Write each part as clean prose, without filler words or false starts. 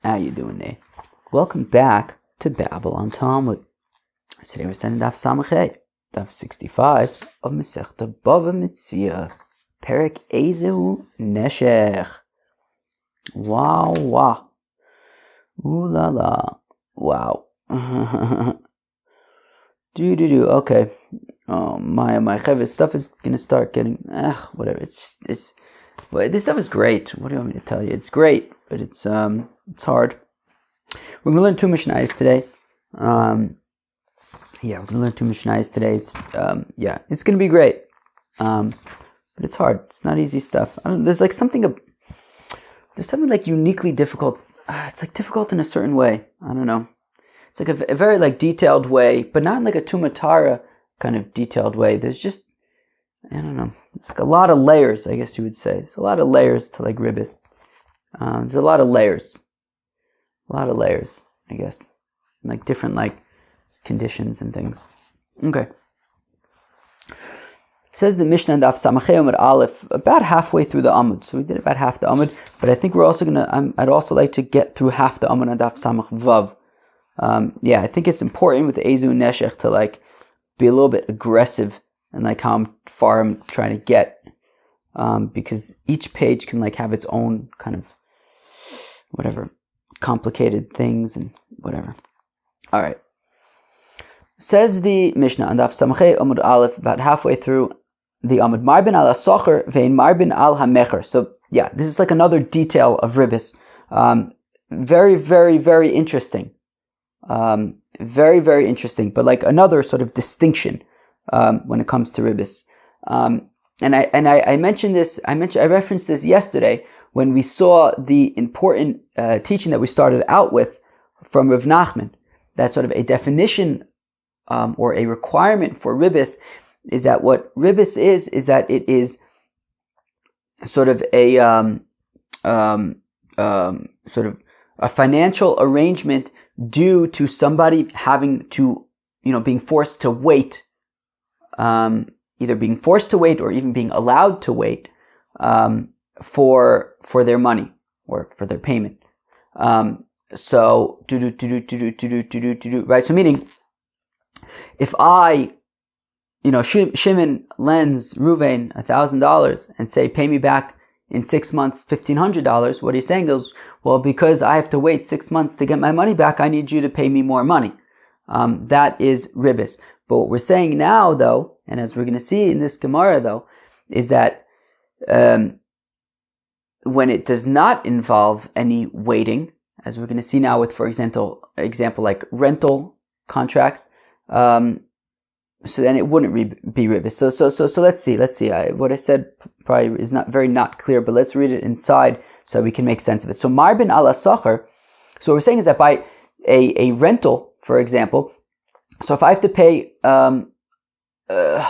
How you doing there? Welcome back to Babylon Talmud. Today we're studying Daf Samachay, Daf 65 of Masechta BavaMetzia, Perek Ezehu Neshech. Wow, wow. Ooh la la. Wow. Okay. Oh my Chavis stuff is gonna start getting whatever. It's this stuff is great. What do you want me to tell you? It's great, but it's hard. We're gonna learn two Mishnayos today. We're gonna learn two Mishnayos today. It's gonna be great. But it's hard. It's not easy stuff. There's something like uniquely difficult. It's like difficult in a certain way. I don't know. It's like a very detailed way, but not in like a Tumatara kind of detailed way. There's just, I don't know. It's like a lot of layers, I guess you would say. It's a lot of layers to ribbis. There's a lot of layers. I guess. And different conditions and things. Okay. Says the Mishnah in Daf Samachay Amud Aleph, about halfway through the Amud. So we did about half the Amud, but I think we're also I'd also like to get through half the Amud on Daf Samach Vav. I think it's important with Ezu Neshech to be a little bit aggressive and how far I'm trying to get, because each page can have its own kind of whatever complicated things and whatever. All right. Says the Mishnah on Daf Samachay Amud Aleph, about halfway through the Amud. Marbin al Asocher vein Marbin al Hamecher. So this is another detail of ribbis. Very, very, very interesting. Very, very interesting, but another sort of distinction when it comes to ribbis. And I mentioned this. I referenced this yesterday when we saw the important teaching that we started out with from Rav Nachman. That sort of a definition or a requirement for ribbis is that what ribbis is that it is sort of a sort of a financial arrangement due to somebody having to, being forced to wait, either being forced to wait or even being allowed to wait for their money or for their payment. Right? So meaning, if I, Shimon lends Ruvain $1,000 and say, pay me back in 6 months $1,500, what he's saying is, well, because I have to wait 6 months to get my money back, I need you to pay me more money. That is ribbis. But what we're saying now, though, and as we're going to see in this Gemara, though, is that when it does not involve any waiting, as we're going to see now with, for example, like rental contracts, so then it wouldn't be ribbis. So let's see. What I said probably is not clear, but let's read it inside so we can make sense of it. So Marbin ala Sacher. So what we're saying is that by a rental, for example, so if I have to pay,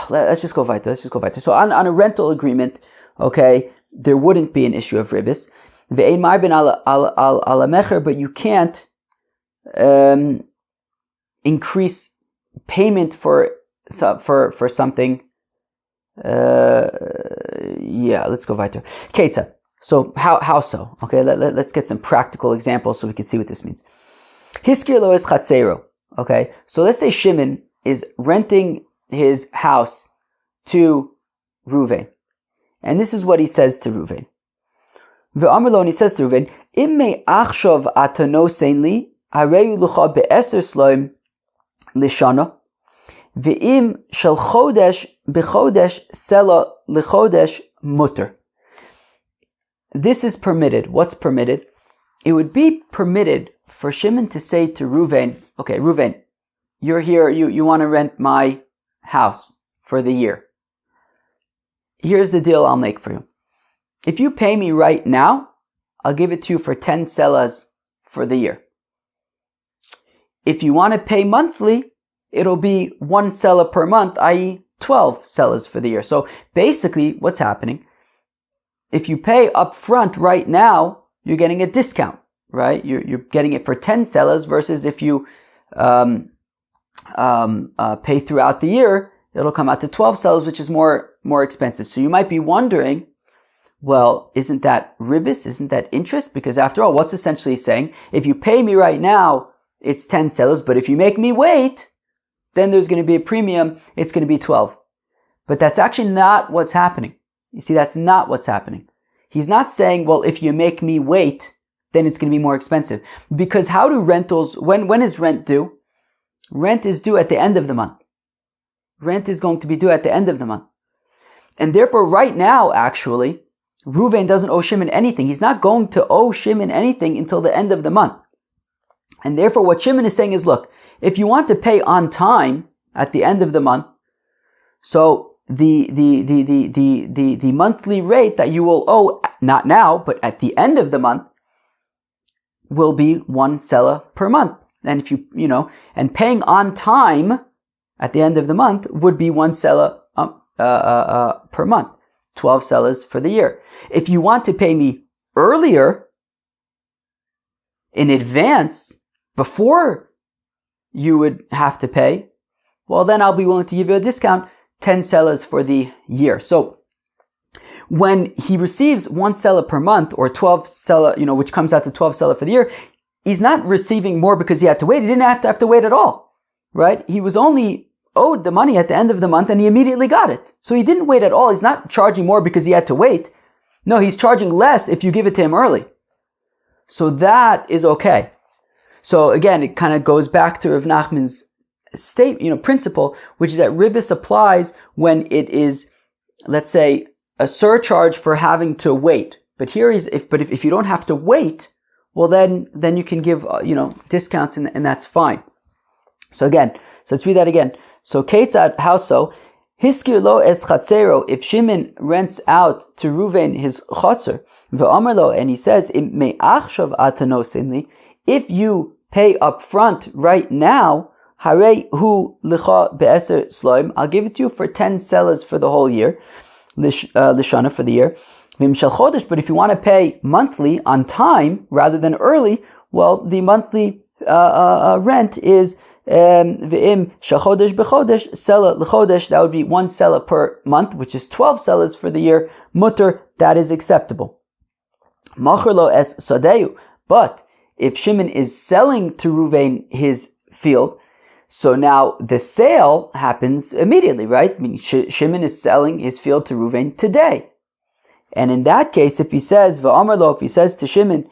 let's just go weiter. So on a rental agreement, okay, there wouldn't be an issue of ribbis. Ve'ein Marbin ala mecher, but you can't increase payment for something. Let's go weiter. Ketzah. So how so? Okay, let's get some practical examples so we can see what this means. Hiskir lo es chatzero. Okay, so let's say Shimon is renting his house to Ruvain, and this is what he says to Ruvain. Ve'amar lo, and he says to Ruvain, Im me achshav atanosein li hareyu lucha be'eser sloim lishana. Ve'im shel chodesh b'chodesh sela l'chodesh mutter. This is permitted. What's permitted? It would be permitted for Shimon to say to Ruvain, okay, Ruvain, you're here, you want to rent my house for the year. Here's the deal I'll make for you. If you pay me right now, I'll give it to you for 10 selas for the year. If you want to pay monthly, it'll be 1 selah per month, i.e. 12 selas for the year. So basically, what's happening? If you pay up front right now, you're getting a discount, right? You're getting it for 10 selas versus if you pay throughout the year, it'll come out to 12 selas, which is more expensive. So you might be wondering, Well, isn't that ribis? Isn't that interest? Because after all, what's essentially saying? If you pay me right now, it's 10 selos, but if you make me wait, then there's going to be a premium, it's going to be 12. But that's actually not what's happening. You see, that's not what's happening. He's not saying, well, if you make me wait, then it's going to be more expensive. Because how do rentals, when is rent due? Rent is due at the end of the month. Rent is going to be due at the end of the month. And therefore, right now, actually, Reuven doesn't owe Shimon anything. He's not going to owe Shimon anything until the end of the month. And therefore, what Shimon is saying is, look, if you want to pay on time at the end of the month, so the monthly rate that you will owe, not now, but at the end of the month, will be 1 selah per month. And if and paying on time at the end of the month would be 1 selah per month, 12 selahs for the year. If you want to pay me earlier, in advance, before you would have to pay, well, then I'll be willing to give you a discount, 10 selahs for the year. So when he receives 1 selah per month, or 12 selah, which comes out to 12 selah for the year, he's not receiving more because he had to wait. He didn't have to wait at all, right? He was only owed the money at the end of the month and he immediately got it. So he didn't wait at all. He's not charging more because he had to wait. No, he's charging less if you give it to him early. So that is okay. So again, it kind of goes back to Rav Nachman's principle, which is that ribis applies when it is, let's say, a surcharge for having to wait. But here is if you don't have to wait, well then you can give discounts and that's fine. So let's read that again. So Ketzad, how so? Hiskir lo es chatzero, if Shimon rents out to Reuven his chotzer, ve'amar lo, and he says, me'achshav atanosinli, if you pay up front right now, harei hu licha be'eser sloim, I'll give it to you for 10 selahs for the whole year, lishana for the year. But if you want to pay monthly on time rather than early, well, the monthly rent is v'im shachodesh bechodesh selah l'chodesh. That would be 1 selah per month, which is 12 selahs for the year. Mutter, that is acceptable. Machar lo es sadeu. But if Shimon is selling to Reuven his field, so now the sale happens immediately, right? I mean, Shimon is selling his field to Reuven today. And in that case, if he says, V'amar lo, if he says to Shimon,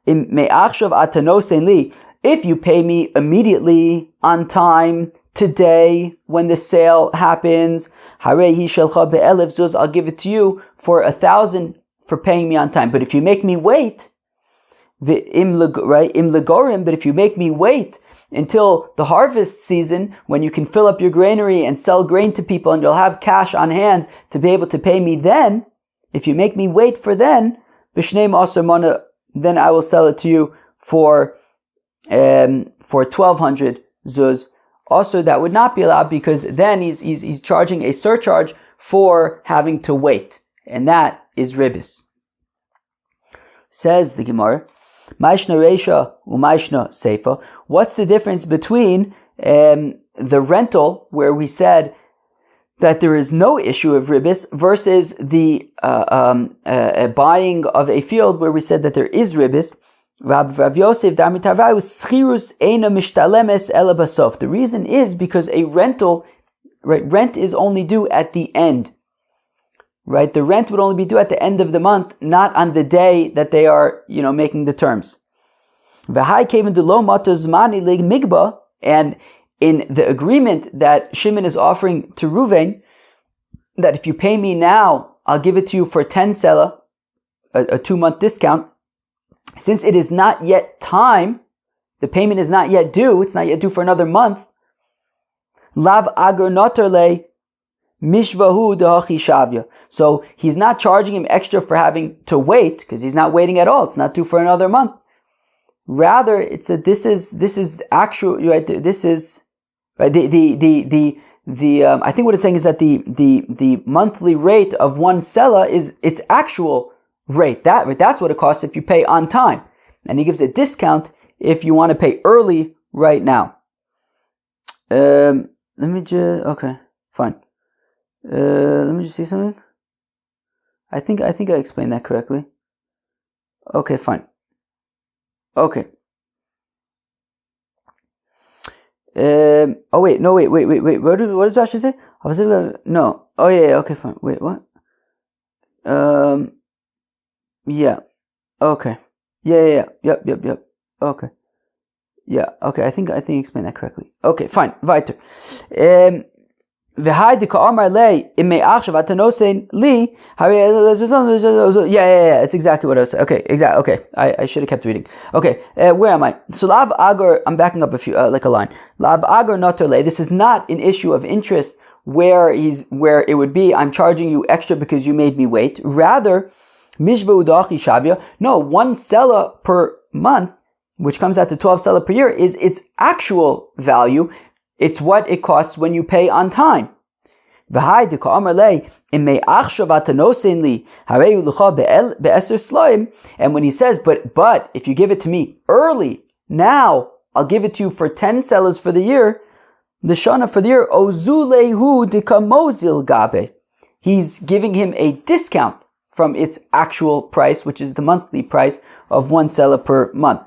me'achshav atanosen li, if you pay me immediately, on time, today, when the sale happens, harei hi shelcha be'elef zuz, I'll give it to you for 1,000 for paying me on time. But if you make me wait, im legorim, but if you make me wait until the harvest season, when you can fill up your granary and sell grain to people and you'll have cash on hand to be able to pay me then, if you make me wait for then, b'shnei ma'aser mana, then I will sell it to you for 1,200 zuz. Also, that would not be allowed because then he's charging a surcharge for having to wait, and that is ribis. Says the Gemara, Maishna Reisha u'Maishna Seifa. What's the difference between the rental, where we said that there is no issue of ribis, versus the buying of a field, where we said that there is ribis? Rav Yosef Darmitavai schirus eina mishtalemes ela basof. The reason is because a rental, right? Rent is only due at the end, right? The rent would only be due at the end of the month, not on the day that they are, making the terms. And in the agreement that Shimon is offering to Reuven, that if you pay me now, I'll give it to you for 10 selah, a 2-month discount. Since it is not yet time, the payment is not yet due, it's not yet due for another month, lav agar noterle mishvahu dehachi shavya. So he's not charging him extra for having to wait, because he's not waiting at all. It's not due for another month. Rather, it's that this is actual, right? This is right. I think what it's saying is that the monthly rate of 1 selah is its actual rate. That's what it costs if you pay on time, and he gives a discount if you want to pay early right now. Let me just see something. I think I explained that correctly. Okay, fine. Okay. Oh wait, no, wait. What does Rashi say? No. Oh yeah. Okay, fine. Wait, what? Yeah. Okay. Yeah. Yep. Okay. Yeah. Okay. I think I explained that correctly. Okay, fine. Weiter. Yeah, it's exactly what I was saying. Okay, exactly. Okay, I should have kept reading. Okay, where am I? So Lav Agar, I'm backing up a few, like a line. Lav Agar Notorle. This is not an issue of interest where it would be I'm charging you extra because you made me wait. Rather, Mishva Udachi Shavia. No, 1 seller per month, which comes out to 12 seller per year, is its actual value. It's what it costs when you pay on time. And when he says, but if you give it to me early, now I'll give it to you for 10 sellers for the year, the shana for the year, ozulehu dikamozil gabe. He's giving him a discount from its actual price, which is the monthly price of 1 seller per month.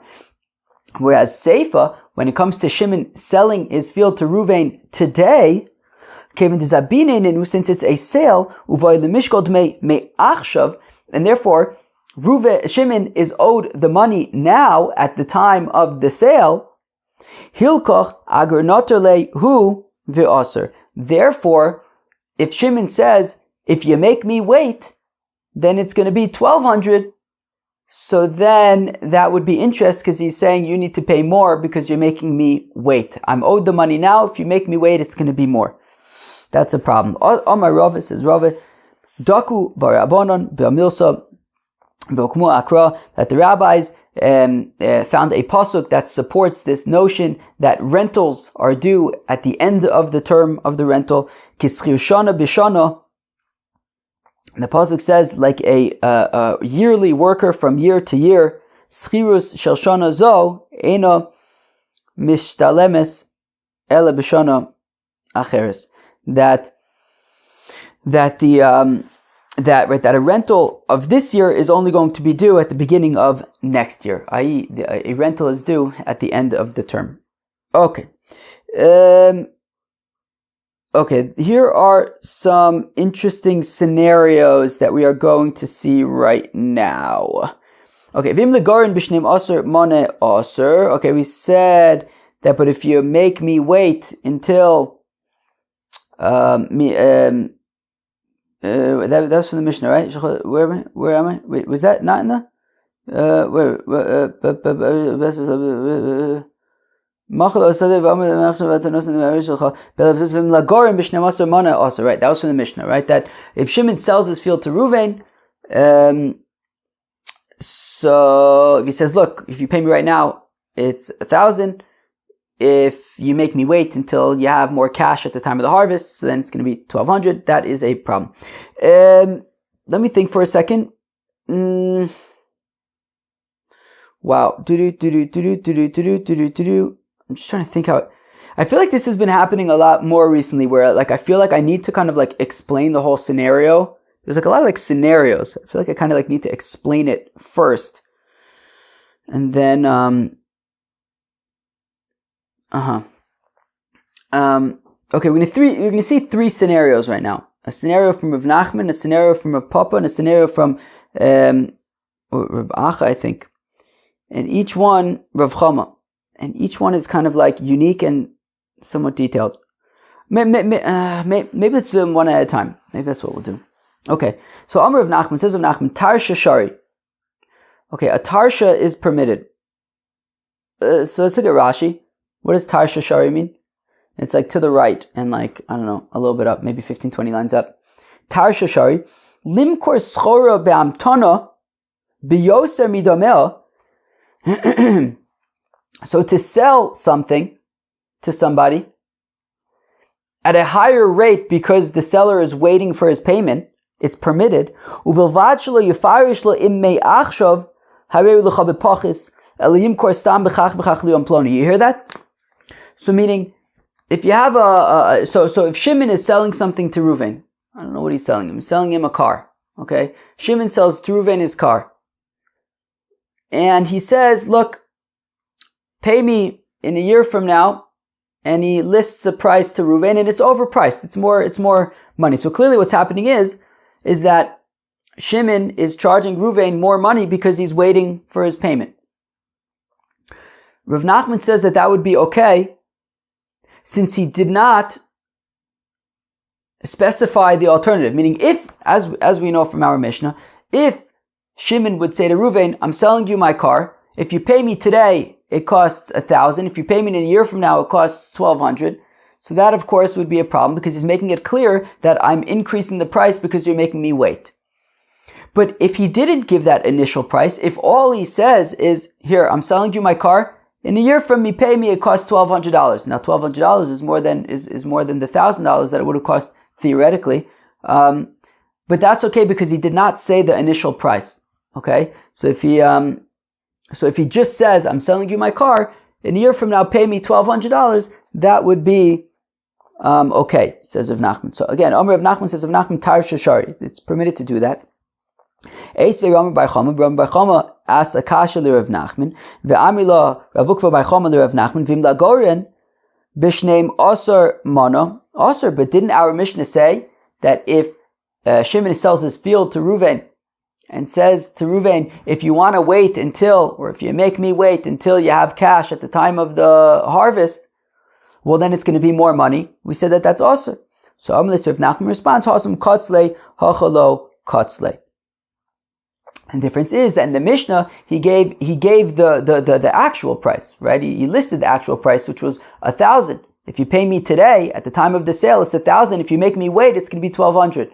Whereas Seifa, when it comes to Shimon selling his field to Ruvain today, since it's a sale, and therefore Shimon is owed the money now at the time of the sale. Therefore, if Shimon says, if you make me wait, then it's going to be 1,200. So then that would be interest because he's saying you need to pay more because you're making me wait. I'm owed the money now. If you make me wait, it's going to be more. That's a problem. Omar Rava says, Rava, Daku Barabonon B'amilsa V'okmu Akra, that the rabbis found a pasuk that supports this notion that rentals are due at the end of the term of the rental. Kischir shana b'shana. The pasuk says, like a yearly worker from year to year, schirus shel shana zo ena mishtalemes ela b'shana acheres. That a rental of this year is only going to be due at the beginning of next year, i.e., a rental is due at the end of the term. Okay. Okay, here are some interesting scenarios that we are going to see right now. Okay, vim legarin b'shneim aser mane aser. Okay, we said that, but if you make me wait until that's from the Mishnah, right? Where am I? Wait, was that not in the? Right, that was from the Mishnah, right? That if Shimon sells his field to Ruvain, so if he says, look, if you pay me right now, it's 1,000. If you make me wait until you have more cash at the time of the harvest, so then it's going to be 1,200. That is a problem. Let me think for a second. Wow. I'm just trying to think how I feel like this has been happening a lot more recently, where like I feel like I need to kind of like explain the whole scenario. There's like a lot of like scenarios. I feel like I kind of like need to explain it first, and then okay, we're gonna see 3 scenarios right now. A scenario from Rav Nachman, a scenario from Rav Papa, and a scenario from Rav Acha, I think. And each one Rav Chama. And each one is kind of like unique and somewhat detailed. Maybe let's do them one at a time. Maybe that's what we'll do. Okay, so Amr of Nachman says of Nachman, Tarsha Shari. Okay, a Tarsha is permitted. So let's look at Rashi. What does Tarsha Shari mean? It's like to the right and like, I don't know, a little bit up, maybe 15, 20 lines up. Tarsha Shari, Limkor Schora Be'amtana Biyoser Midomea. So to sell something to somebody at a higher rate because the seller is waiting for his payment, it's permitted. You hear that? So meaning, if you have so if Shimon is selling something to Reuven, I don't know what he's selling him. He's selling him a car. Okay, Shimon sells to Reuven his car. And he says, look, pay me in a year from now. And he lists a price to Reuven, and it's overpriced. It's more money. So clearly what's happening is that Shimon is charging Reuven more money because he's waiting for his payment. Rav Nachman says that would be okay, since he did not specify the alternative. Meaning, if, as we know from our Mishnah, if Shimon would say to Reuven, I'm selling you my car, if you pay me today, it costs 1,000. If you pay me in a year from now, it costs 1,200. So that, of course, would be a problem, because he's making it clear that I'm increasing the price because you're making me wait. But if he didn't give that initial price, if all he says is, here, I'm selling you my car, in a year from me, pay me, it costs $1,200. Now, $1,200 is more than the $1,000 that it would have cost theoretically. But that's okay, because he did not say the initial price. Okay? So if he just says, I'm selling you my car, in a year from now, pay me $1,200, that would be okay, says Rav Nachman. So again, Rav Nachman says, Rav Nachman tar sheshari. It's permitted to do that. Eis ve'Rami bar Chama. Rami bar Chama asks a kasha li Rav Nachman. Ve'amri lo Rav Ukva bar Chama li Rav Nachman. V'im lagoren b'shneim osar mana. Osar, but didn't our Mishnah say that if Shimon sells his field to Reuven, and says to Reuven, if you want to wait until, or if you make me wait until you have cash at the time of the harvest, well, then it's going to be more money. We said that that's also. So Amr Rav Nachman responds, Hasam kotzle, hachalo kotzle. And the difference is that in the Mishnah, he gave the actual price, right? He listed the actual price, which was 1,000. If you pay me today, at the time of the sale, it's 1,000. If you make me wait, it's going to be 1,200.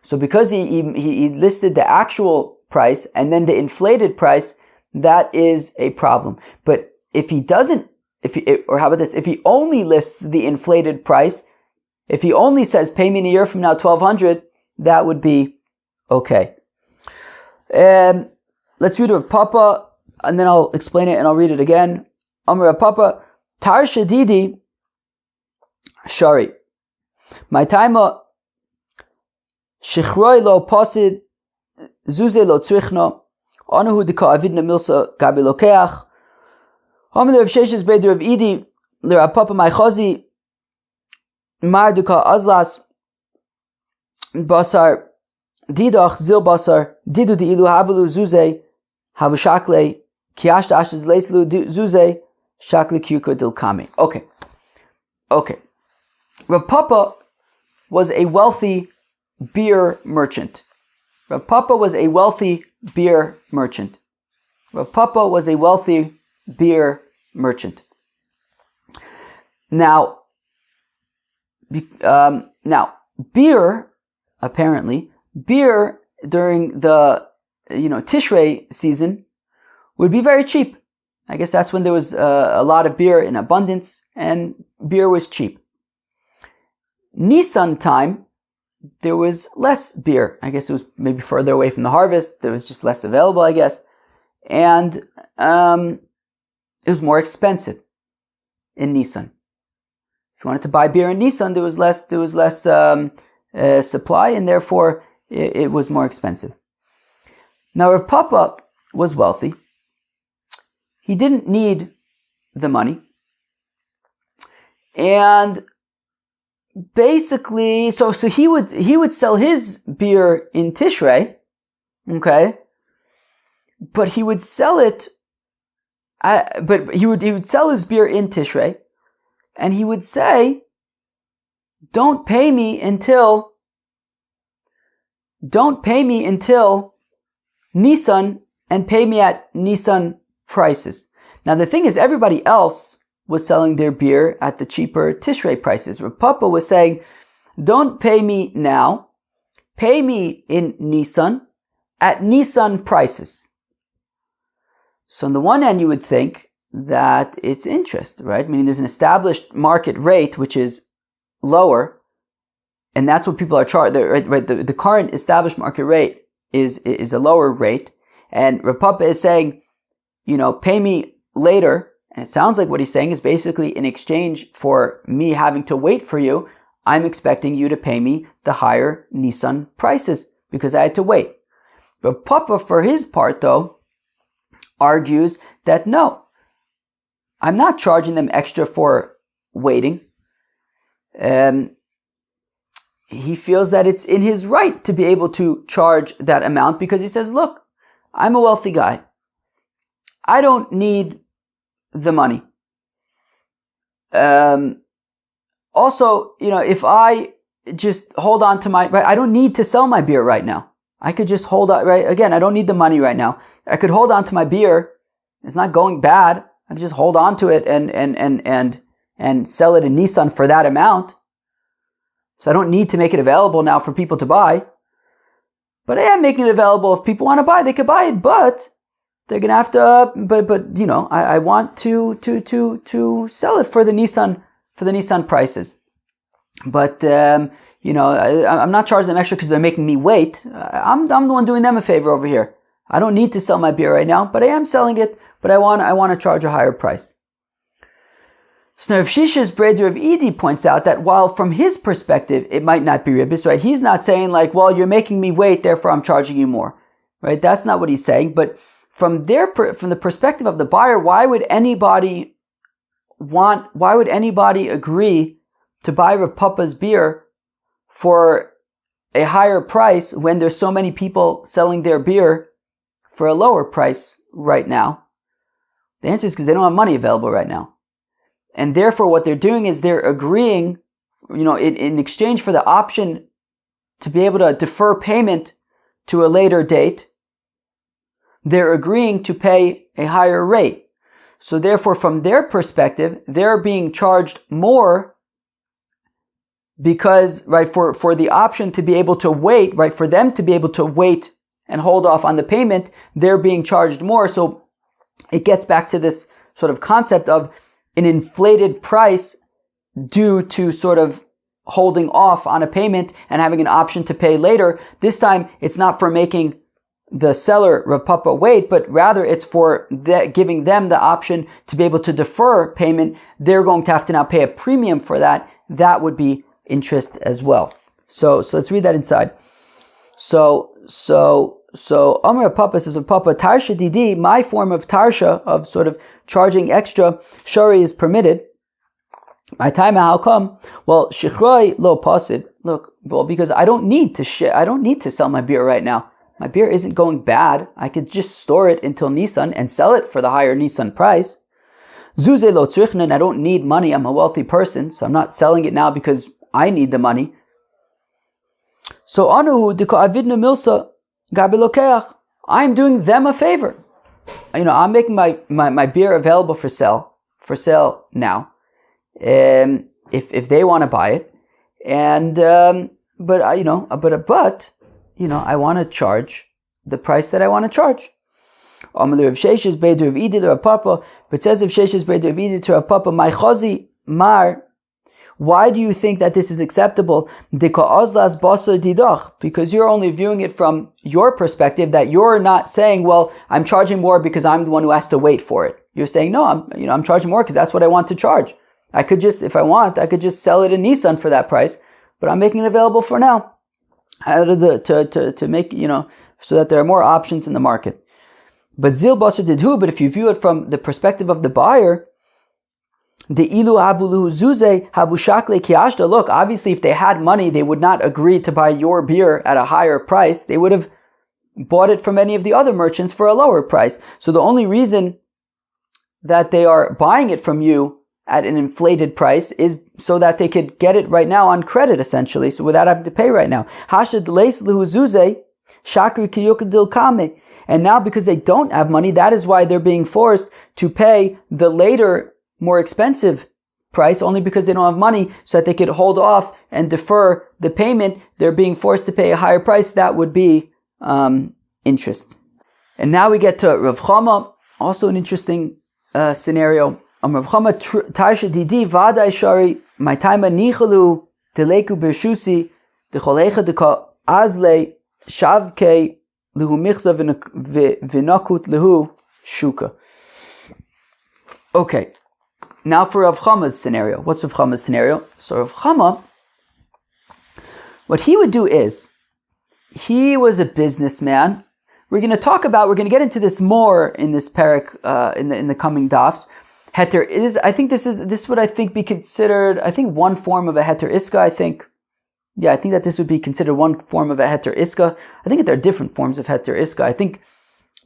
So because he listed the actual price and then the inflated price, that is a problem. But if he doesn't, if he only lists the inflated price, if he only says, pay me in a year from now, 1,200, that would be okay. Let's read Rav Papa, and then I'll explain it and I'll read it again. Amar Rav Papa, tar shadidi shari. My time Shichroi lo posid, zuze lo tzrichno, anahu dika avidna milsa gabi lokeach. Hamid Rav Sheshes beid Rav Idi, le Rav Papa my chazi, mar dika azlas, basar, didach zil basar, didu di ilu havelu zuze, havu shakle, kiashta ashta leislu zuze, shakle kyuko dil kame. Okay. Rav Papa was a wealthy beer merchant. Rav Papa was a wealthy beer merchant. Now, beer during the Tishrei season would be very cheap. I guess that's when there was a lot of beer in abundance, and beer was cheap. Nisan time, there was less beer. I guess it was maybe further away from the harvest. There was just less available, I guess. And it was more expensive in Nisan. If you wanted to buy beer in Nisan, there was less supply, and therefore it was more expensive. Now, Rav Papa was wealthy. He didn't need the money. And basically, so he would sell his beer in Tishrei, okay, but he would sell it. But he would sell his beer in Tishrei, and he would say, "Don't pay me until Nisan, and pay me at Nisan prices." Now the thing is, everybody else was selling their beer at the cheaper Tishrei prices. Rav Papa was saying, don't pay me now, pay me in Nisan, at Nisan prices. So on the one hand, you would think that it's interest, right? Meaning there's an established market rate, which is lower, and that's what people are charged, right? The current established market rate is a lower rate, and Rav Papa is saying, pay me later. And it sounds like what he's saying is basically, in exchange for me having to wait for you, I'm expecting you to pay me the higher Nisan prices. because I had to wait. But Papa, for his part, though, argues that no, I'm not charging them extra for waiting. He feels that it's in his right to be able to charge that amount because he says, look, I'm a wealthy guy. I don't need the money. Also, if I just hold on to right, I don't need to sell my beer right now. I could just hold on, right? Again, I don't need the money right now. I could hold on to my beer. It's not going bad. I could just hold on to it and sell it in Nissan for that amount. So I don't need to make it available now for people to buy. But I am making it available. If people want to buy, they could buy it. But they're gonna have to. I want to sell it for the Nissan prices. But I'm not charging them extra because they're making me wait. I'm the one doing them a favor over here. I don't need to sell my beer right now, but I am selling it. But I want to charge a higher price. So now, Rav Shisha's brother of Edi points out that while from his perspective it might not be ribbis, right? He's not saying like, well, you're making me wait, therefore I'm charging you more, right? That's not what he's saying. But from the perspective of the buyer, why would anybody agree to buy Rav Papa's beer for a higher price when there's so many people selling their beer for a lower price right now? The answer is because they don't have money available right now. And therefore what they're doing is they're agreeing, in exchange for the option to be able to defer payment to a later date, they're agreeing to pay a higher rate. So therefore from their perspective, they're being charged more because, right, for the option to be able to wait, right, for them to be able to wait and hold off on the payment, they're being charged more. So it gets back to this sort of concept of an inflated price due to sort of holding off on a payment and having an option to pay later. This time, it's not for making the seller, Rav Papa, wait, but rather it's for giving them the option to be able to defer payment. They're going to have to now pay a premium for that. That would be interest as well. So let's read that inside. So Amar Papa says, Papa, Tarsha Didi, my form of Tarsha, of sort of charging extra, Shari is permitted. My time, how come? Well, Shichroi lo pasid. Look, well, because I don't need to sell my beer right now. My beer isn't going bad. I could just store it until Nissan and sell it for the higher Nissan price. Zuze lo tzrichnen, I don't need money. I'm a wealthy person, so I'm not selling it now because I need the money. So Anuhu diko avidna milsa gabi lokeach. I'm doing them a favor. I'm making my beer available for sale now. If they want to buy it, and but I want to charge the price that I want to charge. But says if Sheshes Breder of Edi to Rav Papa, my chazi mar. Why do you think that this is acceptable? Because you're only viewing it from your perspective, that you're not saying, well, I'm charging more because I'm the one who has to wait for it. You're saying, no, I'm charging more because that's what I want to charge. I could just sell it in Nissan for that price, but I'm making it available for now. To make, so that there are more options in the market. But Zil Basar did who? But if you view it from the perspective of the buyer, the ilu avulu zuze havushakle kiashta. Look, obviously, if they had money, they would not agree to buy your beer at a higher price. They would have bought it from any of the other merchants for a lower price. So the only reason that they are buying it from you at an inflated price is so that they could get it right now on credit, essentially, so without having to pay right now. Hashad leis luhu zuze shakri kiyukadil kame. And now, because they don't have money, that is why they're being forced to pay the later, more expensive price, only because they don't have money, so that they could hold off and defer the payment. They're being forced to pay a higher price. That would be interest. And now we get to Rav Chama, also an interesting scenario. Rav Chama tarsha didi vadai shari my time nichalu teleku bershusi decholecha deka azle shavke lehu michza v'nakut lehu shuka. Okay. Now for Rav Chama's scenario. What's Rav Chama's scenario? So Rav Chama, what he would do is, he was a businessman. We're going to get into this more in this parak, in the coming dafs. Heter is, I think this would, I think, be considered, I think, one form of a heter iska, I think. Yeah, I think that this would be considered one form of a heter iska. I think that there are different forms of heter iska. I think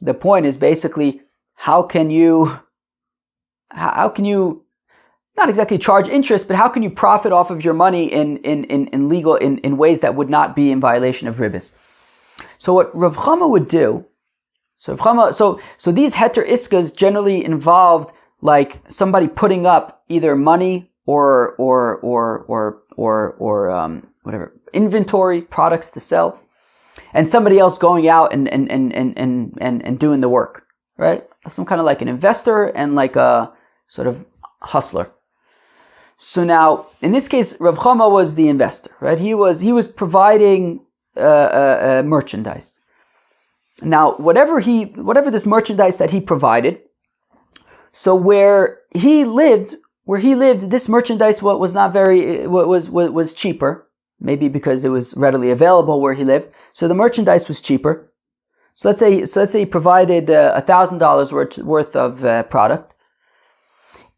the point is basically, how can you not exactly charge interest, but how can you profit off of your money in legal, in ways that would not be in violation of ribis? So what Rav Chama would do, so these heter iskas generally involved like somebody putting up either money or whatever inventory products to sell, and somebody else going out and doing the work, right? Some kind of like an investor and like a sort of hustler. So now, in this case, Rav Chama was the investor, right? He was providing merchandise. Now, whatever this merchandise that he provided, so where he lived, this merchandise was cheaper, maybe because it was readily available where he lived. So the merchandise was cheaper. So let's say he provided $1,000 worth of product.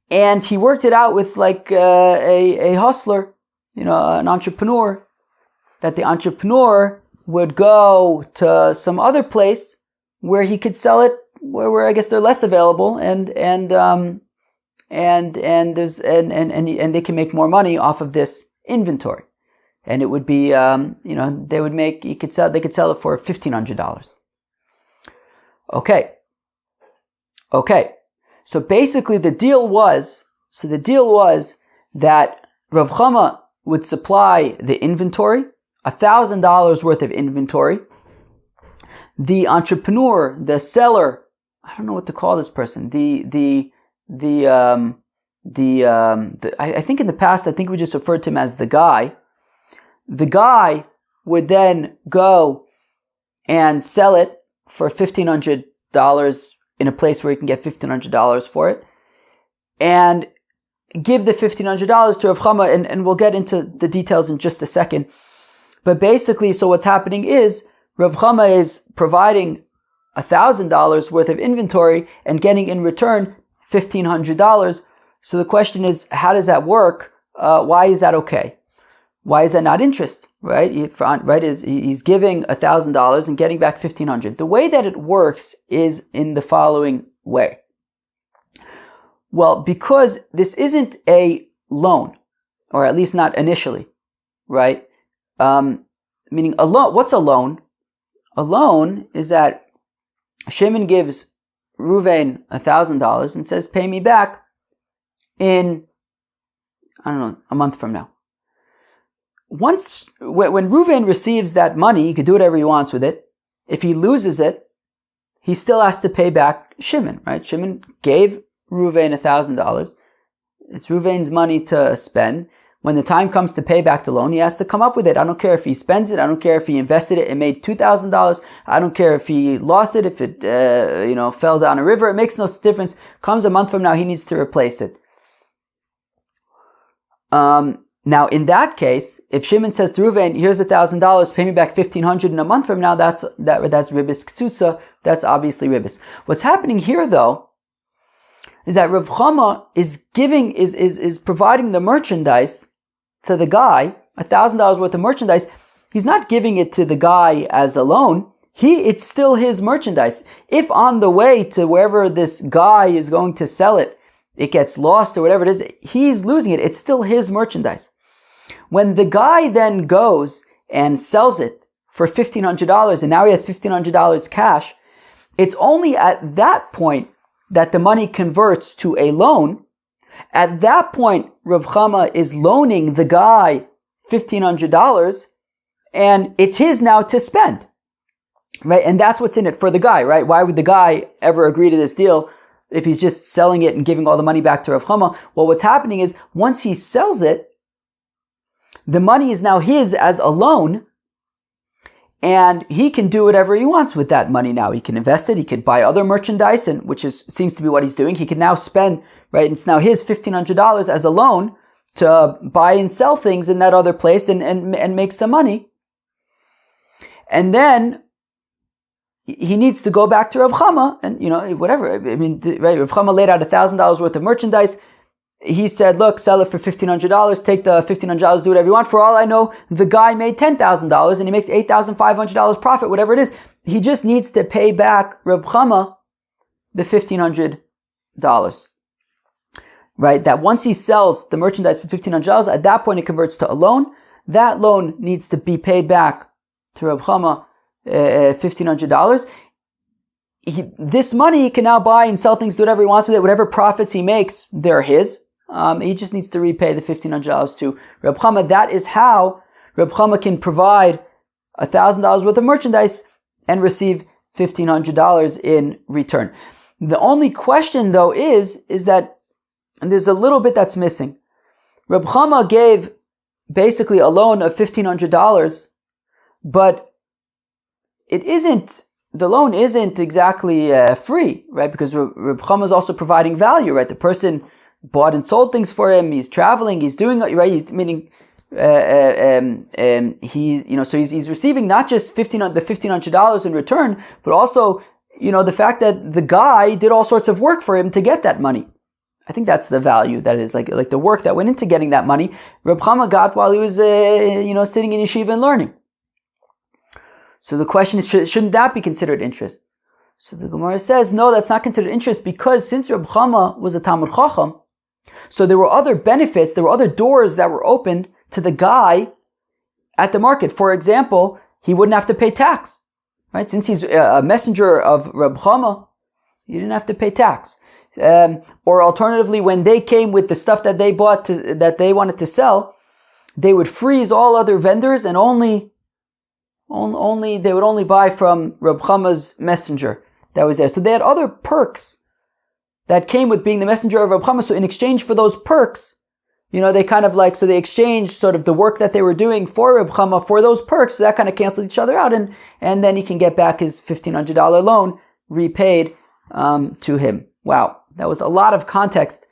And he worked it out with like a hustler, an entrepreneur, that the entrepreneur would go to some other place where he could sell it, where I guess they're less available, and they can make more money off of this inventory. And it would be, they could sell it for $1,500. Okay. So basically the deal was that Rav Chama would supply the inventory, $1,000 worth of inventory. The entrepreneur, the seller, I don't know what to call this person. I think in the past, I think we just referred to him as the guy. The guy would then go and sell it for $1,500 in a place where he can get $1,500 for it, and give the $1,500 to Rav Chama, and we'll get into the details in just a second. But basically, so what's happening is Rav Chama is providing $1,000 worth of inventory and getting in return $1,500. So the question is, how does that work? Why is that okay? Why is that not interest? Right? He's giving $1,000 and getting back $1,500. The way that it works is in the following way. Well, because this isn't a loan, or at least not initially, right? Meaning a loan. What's a loan? A loan is that Shimon gives Ruvain $1,000 and says, "Pay me back in, a month from now." When Ruvain receives that money, he could do whatever he wants with it. If he loses it, he still has to pay back Shimon, right? Shimon gave Ruvain $1,000. It's Ruvain's money to spend. When the time comes to pay back the loan, he has to come up with it. I don't care if he spends it. I don't care if he invested it. It made $2,000. I don't care if he lost it, if it, fell down a river. It makes no difference. Comes a month from now, he needs to replace it. Now, in that case, if Shimon says to Ruvain, "Here's $1,000, pay me back $1,500 in a month from now," that's ribis ktsutsa. That's obviously ribis. What's happening here, though, is that Rav Chama is providing the merchandise to the guy, $1,000 worth of merchandise. He's not giving it to the guy as a loan. It's still his merchandise. If on the way to wherever this guy is going to sell it, it gets lost or whatever it is, he's losing it. It's still his merchandise. When the guy then goes and sells it for $1,500, and now he has $1,500 cash, it's only at that point that the money converts to a loan. At that point, Rav Chama is loaning the guy $1,500, and it's his now to spend, right? And that's what's in it for the guy, right? Why would the guy ever agree to this deal if he's just selling it and giving all the money back to Rav Chama? Well, what's happening is once he sells it, the money is now his as a loan, and he can do whatever he wants with that money now. He can invest it, he could buy other merchandise, and seems to be what he's doing. He can now spend, right? It's now his $1,500 as a loan to buy and sell things in that other place and make some money. And then he needs to go back to Rav Chama and, whatever. I mean, right, Rav Chama laid out $1,000 worth of merchandise. He said, look, sell it for $1,500, take the $1,500, do whatever you want. For all I know, the guy made $10,000 and he makes $8,500 profit, whatever it is. He just needs to pay back Rav Chama the $1,500. Right? That once he sells the merchandise for $1,500, at that point it converts to a loan. That loan needs to be paid back to Rav Chama $1,500. This money he can now buy and sell things, do whatever he wants with it. Whatever profits he makes, they're his. He just needs to repay the $1,500 to Rav Chama. That is how Rav Chama can provide $1,000 worth of merchandise and receive $1,500 in return. The only question, though, is that and there's a little bit that's missing. Rav Chama gave basically a loan of $1,500, but the loan isn't exactly free, right? Because Rav Chama is also providing value, right? The person bought and sold things for him. He's traveling. He's doing right. Meaning, so he's receiving not just the $1,500 in return, but also the fact that the guy did all sorts of work for him to get that money. I think that's the value that is like the work that went into getting that money. Rav Chama got while he was sitting in yeshiva and learning. So the question is, shouldn't that be considered interest? So the Gemara says, no, that's not considered interest, because since Rav Chama was a Talmud Chacham, so there were other benefits, there were other doors that were opened to the guy at the market. For example, he wouldn't have to pay tax, right? Since he's a messenger of Rav Chama, he didn't have to pay tax. Or alternatively, when they came with the stuff that they bought that they wanted to sell, they would freeze all other vendors and only they would only buy from Reb Chama's messenger that was there. So they had other perks that came with being the messenger of Reb Chama. So in exchange for those perks, they kind of they exchanged sort of the work that they were doing for Reb Chama for those perks. So that kind of canceled each other out, and then he can get back his $1,500 loan repaid to him. Wow, that was a lot of context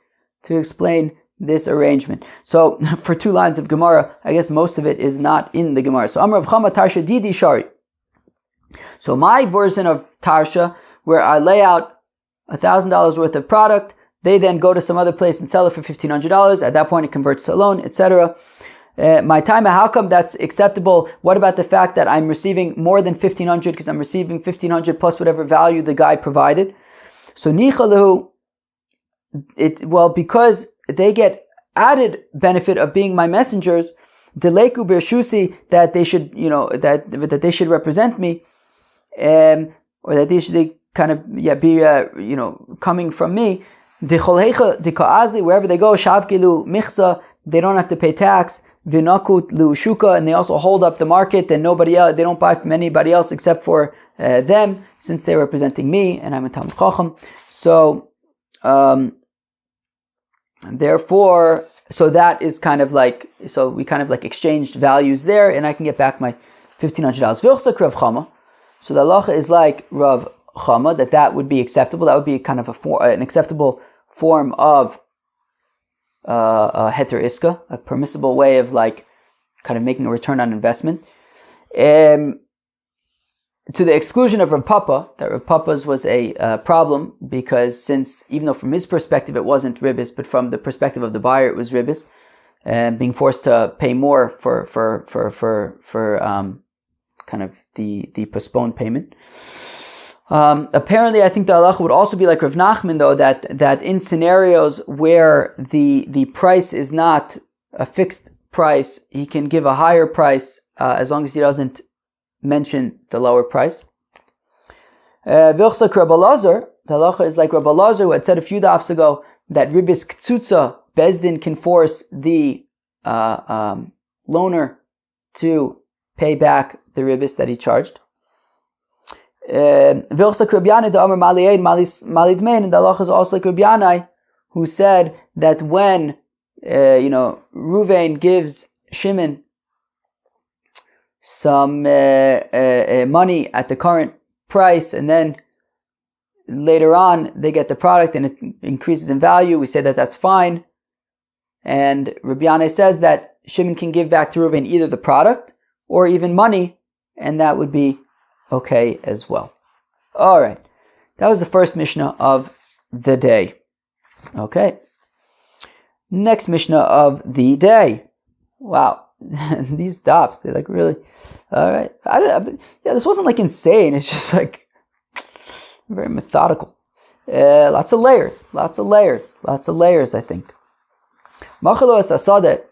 to explain this arrangement. So for 2 lines of Gemara, I guess most of it is not in the Gemara. So Amar Rav Chama Tarsha Didi Shari. So my version of Tarsha, where I lay out $1,000 worth of product, they then go to some other place and sell it for $1,500. At that point, it converts to a loan, etc. My time, how come that's acceptable? What about the fact that I'm receiving more than $1,500 because I'm receiving $1,500 plus whatever value the guy provided? So nichalahu, because they get added benefit of being my messengers, deleku bershusi, that they should, that they should represent me, or that they should kind of be coming from me. Wherever they go, shavkilu michsa, they don't have to pay tax. Vinakut lu shuka, and they also hold up the market, and nobody else, they don't buy from anybody else except for them, since they're representing me, and I'm a Talmud Chacham. So, therefore, so that is kind of so we kind of exchanged values there, and I can get back my $1,500. V'chsak Rav Chama. So the halacha is like Rav Chama, that would be acceptable. That would be kind of an acceptable form of heter iska, a permissible way of kind of making a return on investment. To the exclusion of Rav Papa, that Rav Papa's was a problem, because since, even though from his perspective it wasn't ribis, but from the perspective of the buyer it was ribis, being forced to pay more for kind of the postponed payment. Apparently, I think the halacha would also be like Rav Nachman, though, that in scenarios where the price is not a fixed price, he can give a higher price as long as he doesn't mention the lower price. V'chsak Rabbi Lazar, the halacha is like Rabbi Lazar, who had said a few dafs ago that ribis ktsutza, Bezdin can force the loaner to pay back the ribis that he charged. V'chsak Rabbi Yanai, the Amar Maliein Malidmein, and the halacha is also like Rabbi Yanai, who said that when Ruvain gives Shimon some money at the current price, and then later on they get the product and it increases in value, we say that that's fine. And Rabbi Yanai says that Shimon can give back to Reuven either the product or even money and that would be okay as well. All right, that was the first Mishnah of the day. Okay, next Mishnah of the day. Wow, these stops, they're like really, all right. This wasn't like insane. It's just like very methodical. Lots of layers, I think. Machalo es Asadeh,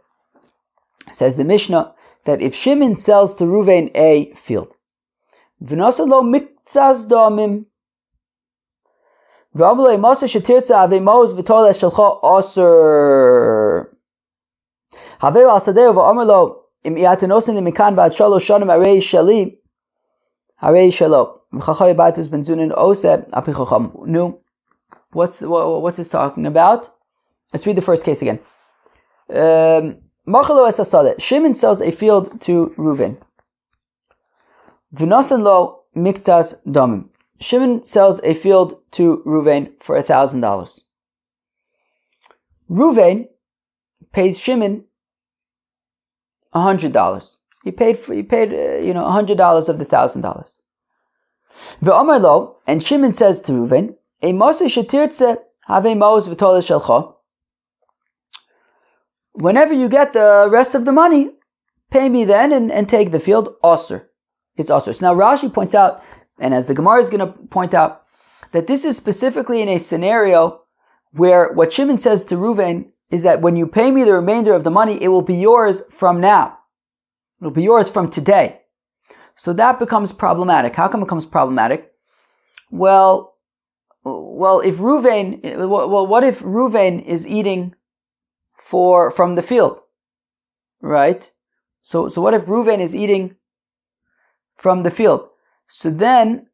says the Mishnah, that if Shimon sells to Ruvain a field, v'nasa lo miktzas damim, v'amulei masa shetirtza avemoz v'tol eshelcha aser, haveu asadeu v'amar lo im iatenosin limikan ba'ad shalosh shanim arei shali, arei shalo, v'chachay batus ben zunin ose api chacham. No, what's this talking about? Let's read the first case again. Machalo es Asadeh. Shimon sells a field to Reuven. V'nasan lo miktzas damim. Shimon sells a field to Reuven for $1,000. Reuven pays Shimon $100. He paid $100 of the $1,000. V'amar lo, and Shimon says to Reuven, a moshe shetirtze have moz v'tol shelcha. Whenever you get the rest of the money, pay me then and take the field. Osir. It's osir. So now Rashi points out, and as the Gemara is going to point out, that this is specifically in a scenario where what Shimon says to Reuven is that when you pay me the remainder of the money, it will be yours from now. It will be yours from today. So that becomes problematic. How come it becomes problematic? Well, if Reuven, what if Reuven is eating from the field, right? So what if Reuven is eating from the field? So then,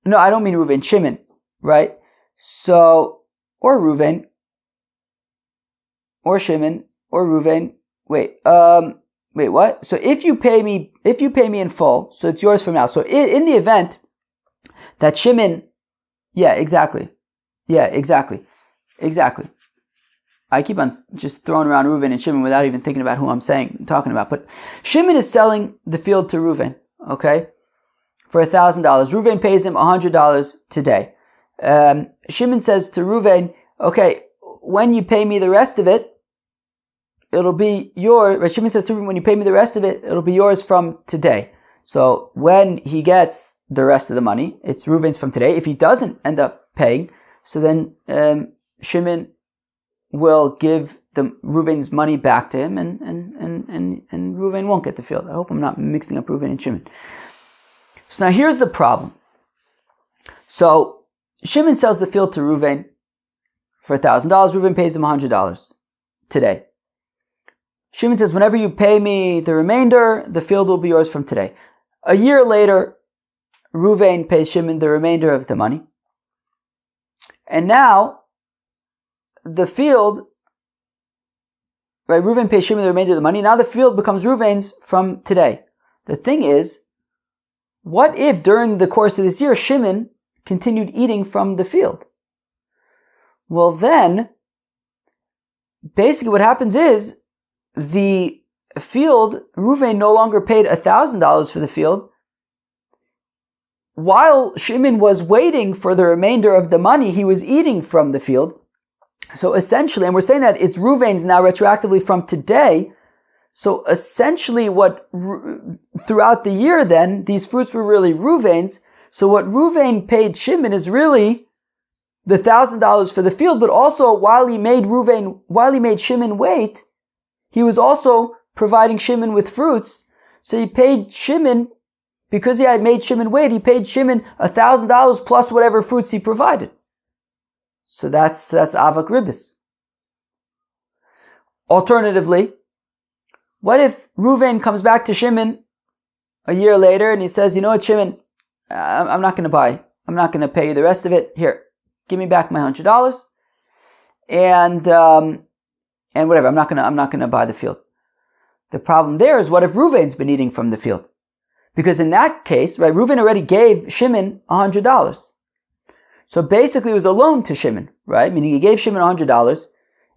no, I don't mean Reuven, Shimon, right? So, or Reuven, or Shimon, or Reuven. Wait, what? So if you pay me in full, so it's yours from now. So in the event that Shimon, exactly. I keep on just throwing around Reuven and Shimon without even thinking about who I'm talking about. But Shimon is selling the field to Reuven, okay, for $1,000. Reuven pays him $100 today. Shimon says to Reuven, okay, when you pay me the rest of it, it'll be yours. Shimon says to Reuven, when you pay me the rest of it, it'll be yours from today. So when he gets the rest of the money, it's Reuven's from today. If he doesn't end up paying, so then Shimon will give the Reuven's money back to him, and Reuven won't get the field. I hope I'm not mixing up Reuven and Shimon. So now here's the problem. So Shimon sells the field to Reuven for $1,000. Reuven pays him $100 today. Shimon says, whenever you pay me the remainder, the field will be yours from today. A year later, Reuven pays Shimon the remainder of the money. And now, the field, right, Reuven pays Shimon the remainder of the money. Now the field becomes Reuven's from today. The thing is, what if during the course of this year, Shimon continued eating from the field? Well then, basically what happens is, the field, Reuven no longer paid $1,000 for the field, while Shimon was waiting for the remainder of the money, he was eating from the field. So essentially, and we're saying that it's Reuven's now retroactively from today, so essentially throughout the year then, these fruits were really Reuven's. So what Reuven paid Shimon is really the $1,000 for the field, but also while he made Shimon wait, he was also providing Shimon with fruits. So he paid Shimon, because he had made Shimon wait, he paid Shimon $1,000 plus whatever fruits he provided. So that's avak ribis. Alternatively, what if Reuven comes back to Shimon a year later and he says, you know what, Shimon, I'm not going to buy. I'm not going to pay you the rest of it. Here, give me back my $100, and whatever. I'm not going to buy the field. The problem there is, what if Reuven's been eating from the field? Because in that case, right, Reuven already gave Shimon $100. So basically it was a loan to Shimon, right? Meaning he gave Shimon $100,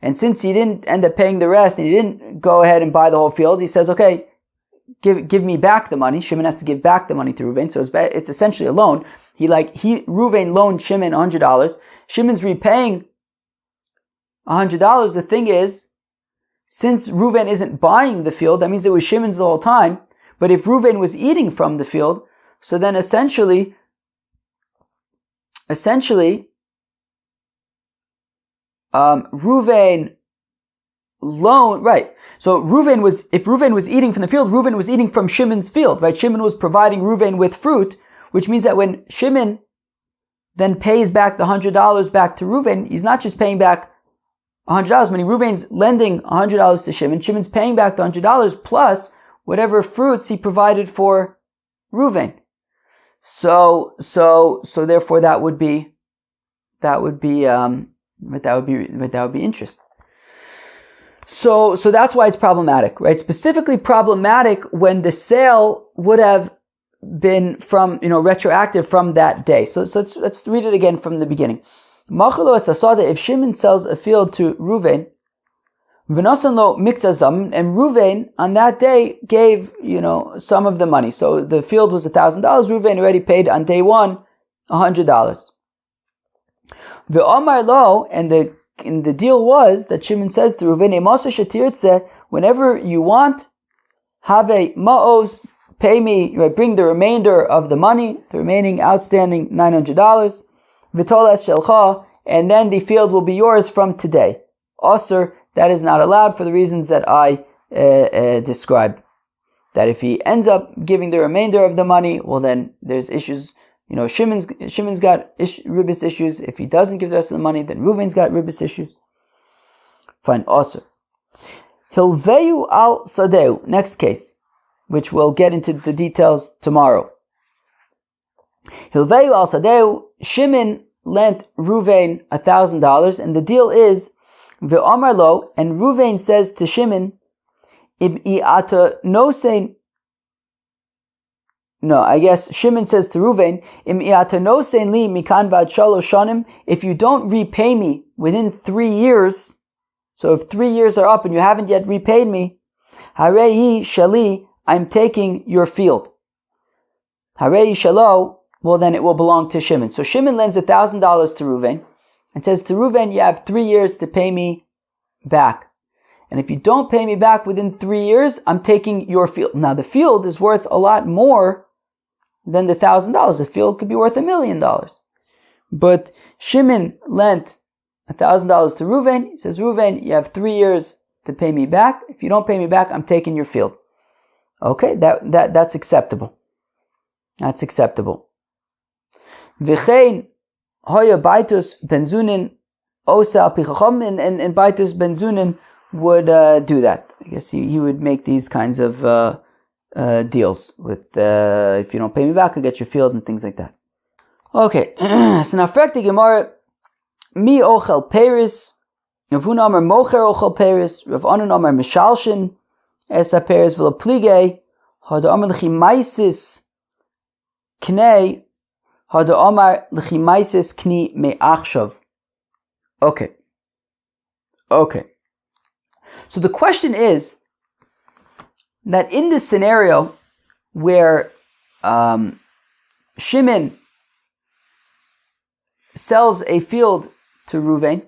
and since he didn't end up paying the rest, and he didn't go ahead and buy the whole field, he says, okay, give me back the money. Shimon has to give back the money to Reuven, so it's essentially a loan. Reuven loaned Shimon $100. Shimon's repaying $100. The thing is, since Reuven isn't buying the field, that means it was Shimon's the whole time. But if Reuven was eating from the field, so then essentially, Reuven loan, right? So if Reuven was eating from the field, Reuven was eating from Shimon's field, right? Shimon was providing Reuven with fruit, which means that when Shimon then pays back the $100 back to Reuven, he's not just paying back $100, meaning Reuven's lending $100 to Shimon. Shimon's paying back the $100 plus whatever fruits he provided for Reuven. So therefore that would be interest. So that's why it's problematic, right? Specifically problematic when the sale would have been from, retroactive from that day. So let's read it again from the beginning. If Shimon sells a field to Reuven, and Reuven on that day gave, some of the money. So the field was $1,000. Reuven already paid on day one $100. And the deal was that Shimon says to Reuven, whenever you want, have a ma'oz, pay me, bring the remainder of the money, the remaining outstanding $900. V'tolas shelcha, and then the field will be yours from today. Also, that is not allowed for the reasons that I described. That if he ends up giving the remainder of the money, well then there's issues. Shimon's got ribis issues. If he doesn't give the rest of the money, then Reuven's got ribis issues. Fine. Also, Hilveyu al Sadeu. Next case, which we'll get into the details tomorrow. Hilveyu al Sadeu. Shimon lent Reuven $1,000, and the deal is ve'amar lo. And Reuven says to Shimon, Shimon says to Reuven, if you don't repay me within 3 years, so if 3 years are up and you haven't yet repaid me, harei shali, I'm taking your field. Harei shalo, well then it will belong to Shimon. So Shimon lends $1,000 to Reuven and says to Reuven, you have 3 years to pay me back. And if you don't pay me back within 3 years, I'm taking your field. Now the field is worth a lot more than the $1,000. The field could be worth $1 million. But Shimon lent $1,000 to Reuven. He says, Reuven, you have 3 years to pay me back. If you don't pay me back, I'm taking your field. Okay, that's acceptable. That's acceptable. V'chein hoya baitus benzunin osa pichachom, and baitus benzunin would do that. I guess he would make these kinds of deals with if you don't pay me back, I'll get your field and things like that. Okay, so now frekti Gemara, mi ochel peris, Rav Huna Amar mocher ochel peris, Rav Anan Amar mishalshin esa peris v'lo plige, hada Amar l'chimaisis knei, hada Amar l'chimaisis kni me'achshav. Okay. So the question is that in this scenario where Shimon sells a field to Reuven,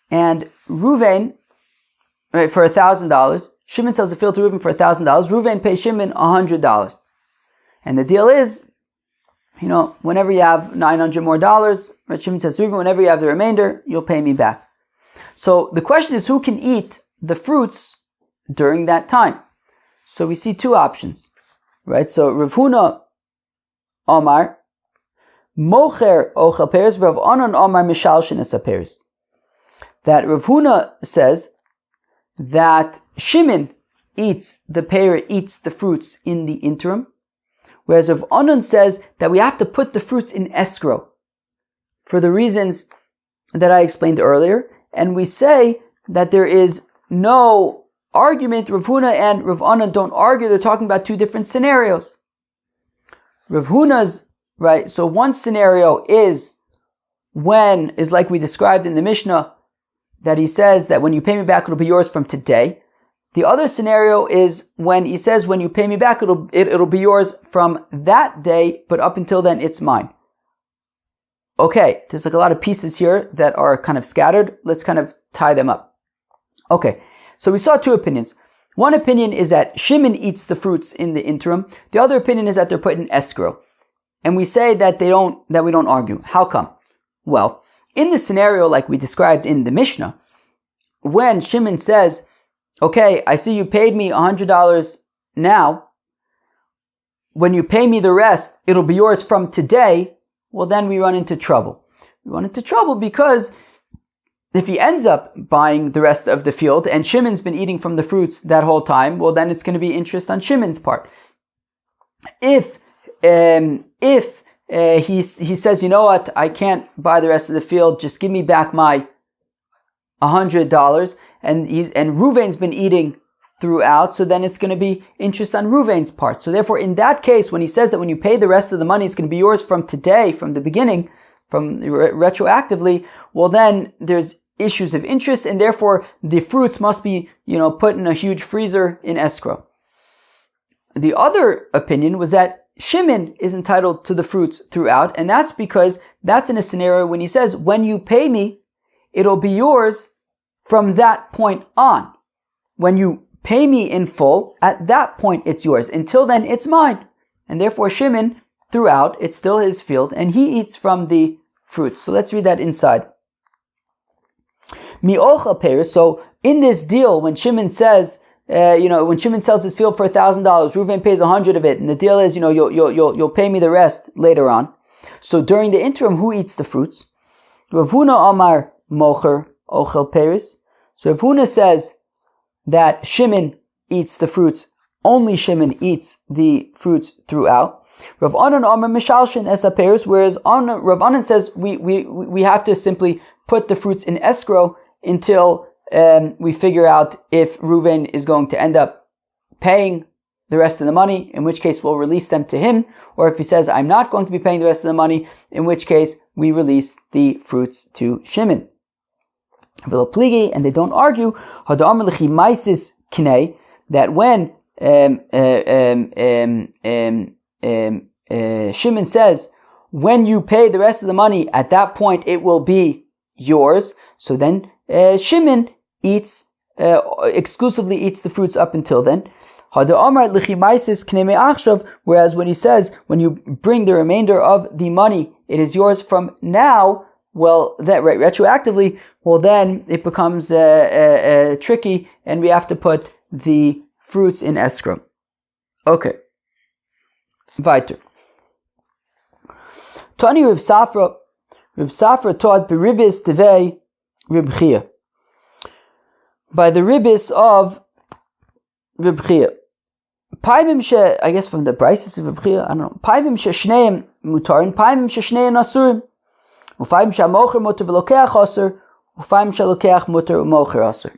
and Reuven, right, for $1,000, Shimon sells a field to Reuven for $1,000, Reuven pays Shimon $100. And the deal is, whenever you have $900 more, right, Shimon says to Reuven, whenever you have the remainder, you'll pay me back. So the question is, who can eat the fruits during that time? So we see two options, right? So Rav Huna Omar mocher ochel peris, Rav Anan Omar mishalshin es peris. That Rav Huna says that Shimon eats the fruits in the interim, whereas Rav Anan says that we have to put the fruits in escrow for the reasons that I explained earlier. And we say that there is no argument. Rav Huna and Rav Anan don't argue. They're talking about two different scenarios. Rav Huna's, right, so one scenario is like we described in the Mishnah, that he says that when you pay me back, it'll be yours from today. The other scenario is when he says, when you pay me back, it'll be yours from that day, but up until then, it's mine. Okay, there's like a lot of pieces here that are kind of scattered. Let's kind of tie them up. Okay, so we saw two opinions. One opinion is that Shimon eats the fruits in the interim. The other opinion is that they're put in escrow. And we say that we don't argue. How come? Well, in the scenario like we described in the Mishnah, when Shimon says, okay, I see you paid me $100 now. When you pay me the rest, it'll be yours from today. Well, then we run into trouble. We run into trouble because if he ends up buying the rest of the field and Shimon's been eating from the fruits that whole time, well, then it's going to be interest on Shimon's part. If he says, you know what, I can't buy the rest of the field, just give me back my $100, and Ruvain's been eating throughout, so then it's going to be interest on Ruvain's part. So therefore, in that case, when he says that when you pay the rest of the money, it's going to be yours from today, from the beginning, from retroactively, well then there's issues of interest, and therefore the fruits must be, put in a huge freezer in escrow. The other opinion was that Shimon is entitled to the fruits throughout, and that's because that's in a scenario when he says, when you pay me, it'll be yours from that point on. When you pay me in full, at that point it's yours. Until then, it's mine. And therefore Shimon, throughout, it's still his field, and he eats from the fruits. So let's read that inside. Mi'ocha peris. So in this deal, when Shimon says, when Shimon sells his field for $1,000, Reuven pays 100 of it, and the deal is, you'll pay me the rest later on. So during the interim, who eats the fruits? Rav Huna Amar Mocher Ochel Peris. So Rav Huna says that Shimon eats the fruits. Only Shimon eats the fruits throughout. Rav Anan Amar Mishalshin Esa Peris. Whereas Rav Anan says we have to simply put the fruits in escrow until we figure out if Reuven is going to end up paying the rest of the money, in which case we'll release them to him, or if he says, I'm not going to be paying the rest of the money, in which case we release the fruits to Shimon. And they don't argue that when Shimon says, when you pay the rest of the money, at that point it will be yours, so then Shimon exclusively eats the fruits up until then. Whereas when he says, when you bring the remainder of the money, it is yours from now, well, that retroactively, well then it becomes tricky, and we have to put the fruits in escrow. Okay. Weiter. Tani Reb Safra taught beribis devei Reb Chia, by the ribis of Reb Chia. Paimim she, I guess from the Brises of Reb Chia, I don't know. Paimim she shneim mutarin, paimim she shneim asurim. Ufaim she mocher muter v'lokeach aser, ufaim she lokeach muter u'mocher aser.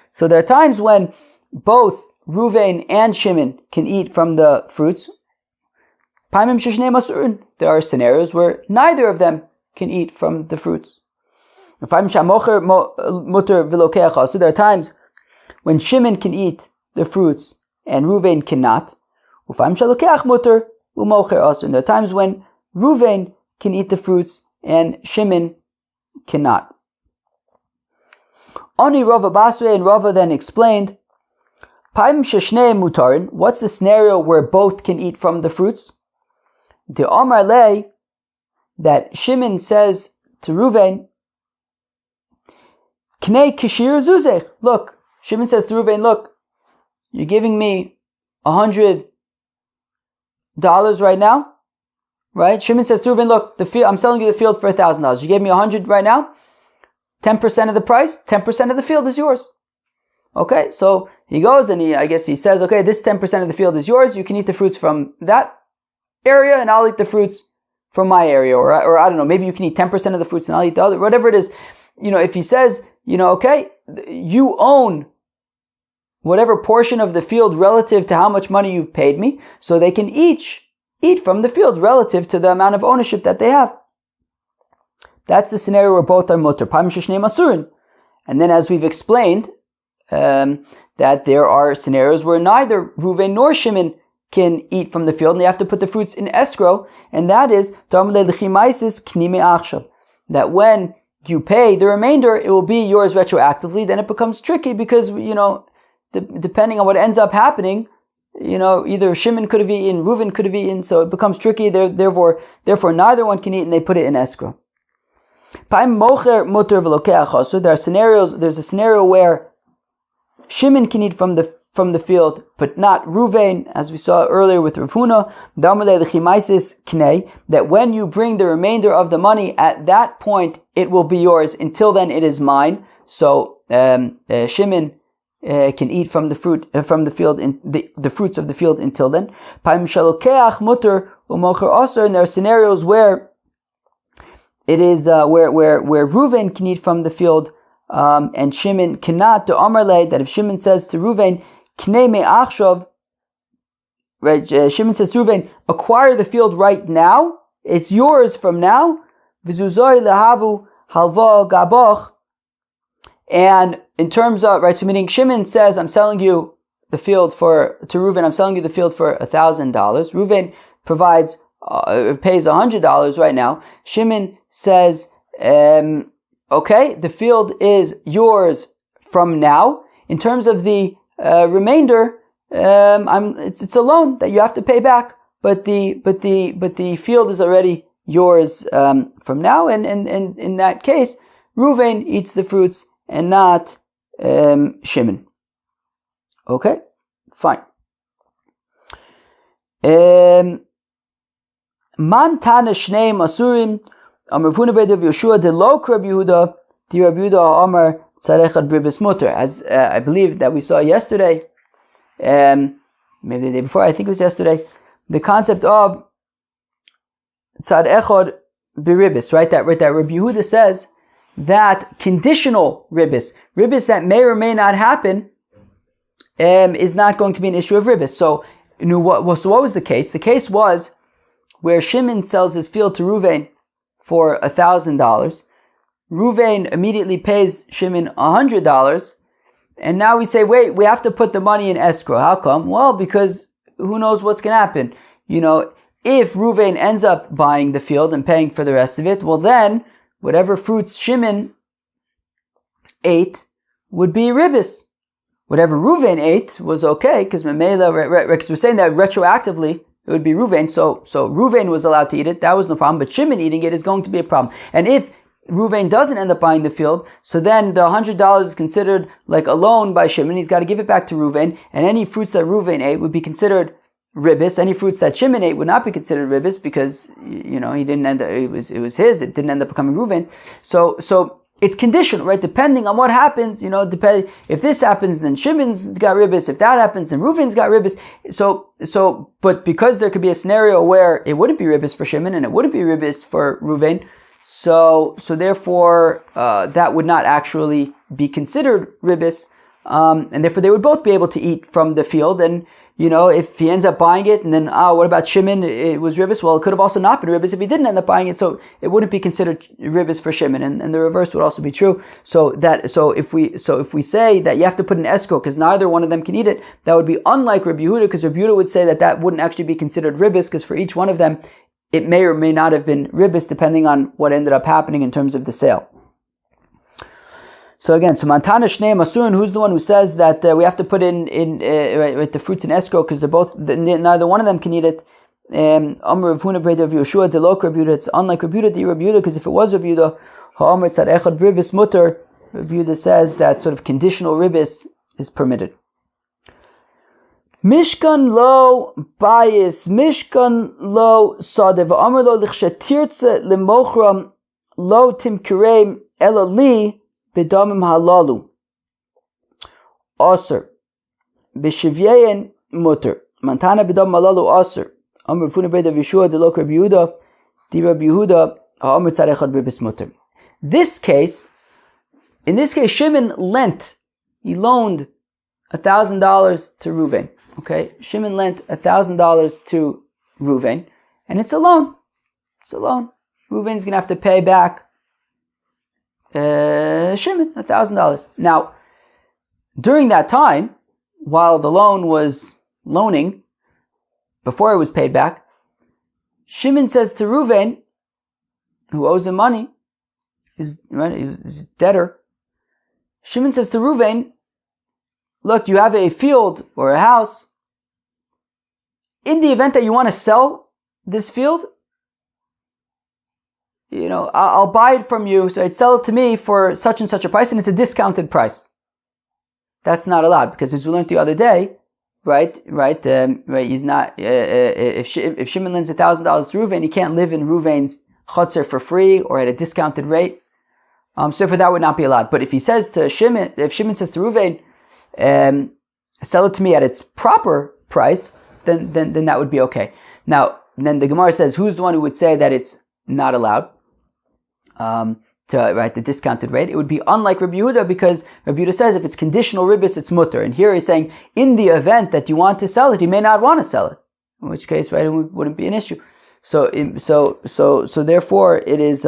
So there are times when both Reuven and Shimon can eat from the fruits. Paimim she shneim asurim. There are scenarios where neither of them can eat from the fruits. Ufaim she mocher muter v'lokeach aser. There are times when Shimon can eat the fruits and Reuven cannot. Ufaim she lokeach muter u'mocher aser. There are times when Reuven can eat the fruits and Shimon cannot. Oni Rava Basre, and Rava then explained, Paim sheshnei mutarin. What's the scenario where both can eat from the fruits? The Amar Le, that Shimon says to Reuven, Knei kishir zuzech. Look, Shimon says to Reuven, look, you're giving me $100 right now, right? Shimon says to Reuven, look, I'm selling you the field for $1,000. You gave me 100 right now. 10% of the price, 10% of the field is yours. Okay, so he goes and he says, okay, this 10% of the field is yours. You can eat the fruits from that area, and I'll eat the fruits from my area, or I don't know, maybe you can eat 10% of the fruits and I'll eat the other, whatever it is. If he says, okay, you own whatever portion of the field relative to how much money you've paid me, so they can each eat from the field relative to the amount of ownership that they have. That's the scenario where both are mutter. And then, as we've explained, that there are scenarios where neither Reuven nor Shimon can eat from the field, and they have to put the fruits in escrow, and that is that when you pay the remainder, it will be yours retroactively. Then it becomes tricky because, depending on what ends up happening, either Shimon could have eaten, Reuven could have eaten, so it becomes tricky. Therefore, neither one can eat, and they put it in escrow. So there are scenarios. There's a scenario where Shimon can eat from the field, but not Reuven, as we saw earlier with Rav Huna, that when you bring the remainder of the money, at that point it will be yours. Until then, it is mine. So Shimon can eat from the fruit from the field, in the fruits of the field until then. And there are scenarios where it is where Reuven can eat from the field, and Shimon cannot. To Amarle, that if Shimon says to Reuven, Knei me'achshav, right? Shimon says to Reuven, acquire the field right now. It's yours from now. V'zuzoi lehavu halva gaboch. And in terms of, right, so meaning Shimon says, I'm selling you the field to Reuven, I'm selling you the field for $1,000. Reuven pays $100 right now. Shimon says, okay, the field is yours from now. In terms of the remainder, it's a loan that you have to pay back, but the field is already yours from now, and in that case, Reuven eats the fruits and not Shimon. Okay, fine. Man tana shnei masurim amar v'huna b'ed Rav Yoshua de lo Rav Yehuda di Rav Yehuda amar tzarechad bribis mutter, as I believe that we saw yesterday, maybe the day before, I think it was yesterday, the concept of tzad echad biribis, right? That Rabbi Yehuda says that conditional ribis that may or may not happen, is not going to be an issue of ribis. So, what was the case? The case was where Shimon sells his field to Reuven for $1,000. Reuven immediately pays Shimon $100, and now we say, wait, we have to put the money in escrow. How come? Well, because who knows what's going to happen? If Reuven ends up buying the field and paying for the rest of it, well then, whatever fruits Shimon ate would be ribis. Whatever Reuven ate was okay, because we're saying that retroactively it would be Reuven, so Reuven was allowed to eat it, that was no problem, but Shimon eating it is going to be a problem. And if Reuven doesn't end up buying the field, so then the $100 is considered like a loan by Shimon, he's got to give it back to Reuven, and any fruits that Reuven ate would be considered ribis. Any fruits that Shimon ate would not be considered ribis because he didn't end up, it was his. It didn't end up becoming Reuven's. So it's conditional, right? Depending on what happens, if this happens, then Shimon's got ribis. If that happens, then Reuven's got ribis. But because there could be a scenario where it wouldn't be ribis for Shimon and it wouldn't be ribis for Reuven, so therefore that would not actually be considered ribis, and therefore they would both be able to eat from the field. And if he ends up buying it, and then, what about Shimon? It was ribis. Well, it could have also not been ribis if he didn't end up buying it, so it wouldn't be considered ribis for Shimon, and the reverse would also be true. So if we say that you have to put an escrow because neither one of them can eat it, that would be unlike Rabbi Yehuda, because Rabbi Yehuda would say that wouldn't actually be considered ribis, because for each one of them, it may or may not have been ribis depending on what ended up happening in terms of the sale. So again, Mantana Shnei Masurin, who's the one who says that we have to put in the fruits in escrow because neither one of them can eat it. Amr Rav Huna Breda Rav Yoshua Delok Rav Yehuda. It's unlike Rav Yehuda, because if it was Rav Yehuda, Ha'amr Tzad Echad Ribis Mutter, Rav Yehuda says that sort of conditional ribis is permitted. Mishkan lo bias, Mishkan lo sadev, Amr lo lichshatirtze lemochram lo timkireim ela li b'damim halalu. Aser b'shivyein mutter. Mantana b'damim halalu aser. Amr Rav Huna Breda Rav Yoshua Delok Rav Yehuda di Rav Yehuda Ha'amr Tzad Echad Ribis Mutter. In this case, Shimon loaned $1,000 to Reuven. Okay, Shimon lent $1,000 to Reuven, and it's a loan. It's a loan. Reuven's going to have to pay back Shimon $1,000. Now, during that time, while the loan was loaning, before it was paid back, Shimon says to Reuven, who owes him money, is debtor. Shimon says to Reuven, look, you have a field or a house. In the event that you want to sell this field, I'll buy it from you. So I'd sell it to me for such and such a price, and it's a discounted price. That's not allowed because, as we learned the other day, right. He's not. If Shimon lends $1,000 to Reuven, he can't live in Reuven's chotzer for free or at a discounted rate. So for that would not be allowed. But if he says to Shimon, if Shimon says to Reuven, sell it to me at its proper price, then that would be okay. Now, then the Gemara says, who's the one who would say that it's not allowed? The discounted rate. It would be unlike Rabbi Yehuda, because Rabbi Yehuda says if it's conditional ribis, it's mutter. And here he's saying, in the event that you want to sell it, you may not want to sell it. In which case, right, it wouldn't be an issue. So therefore, it is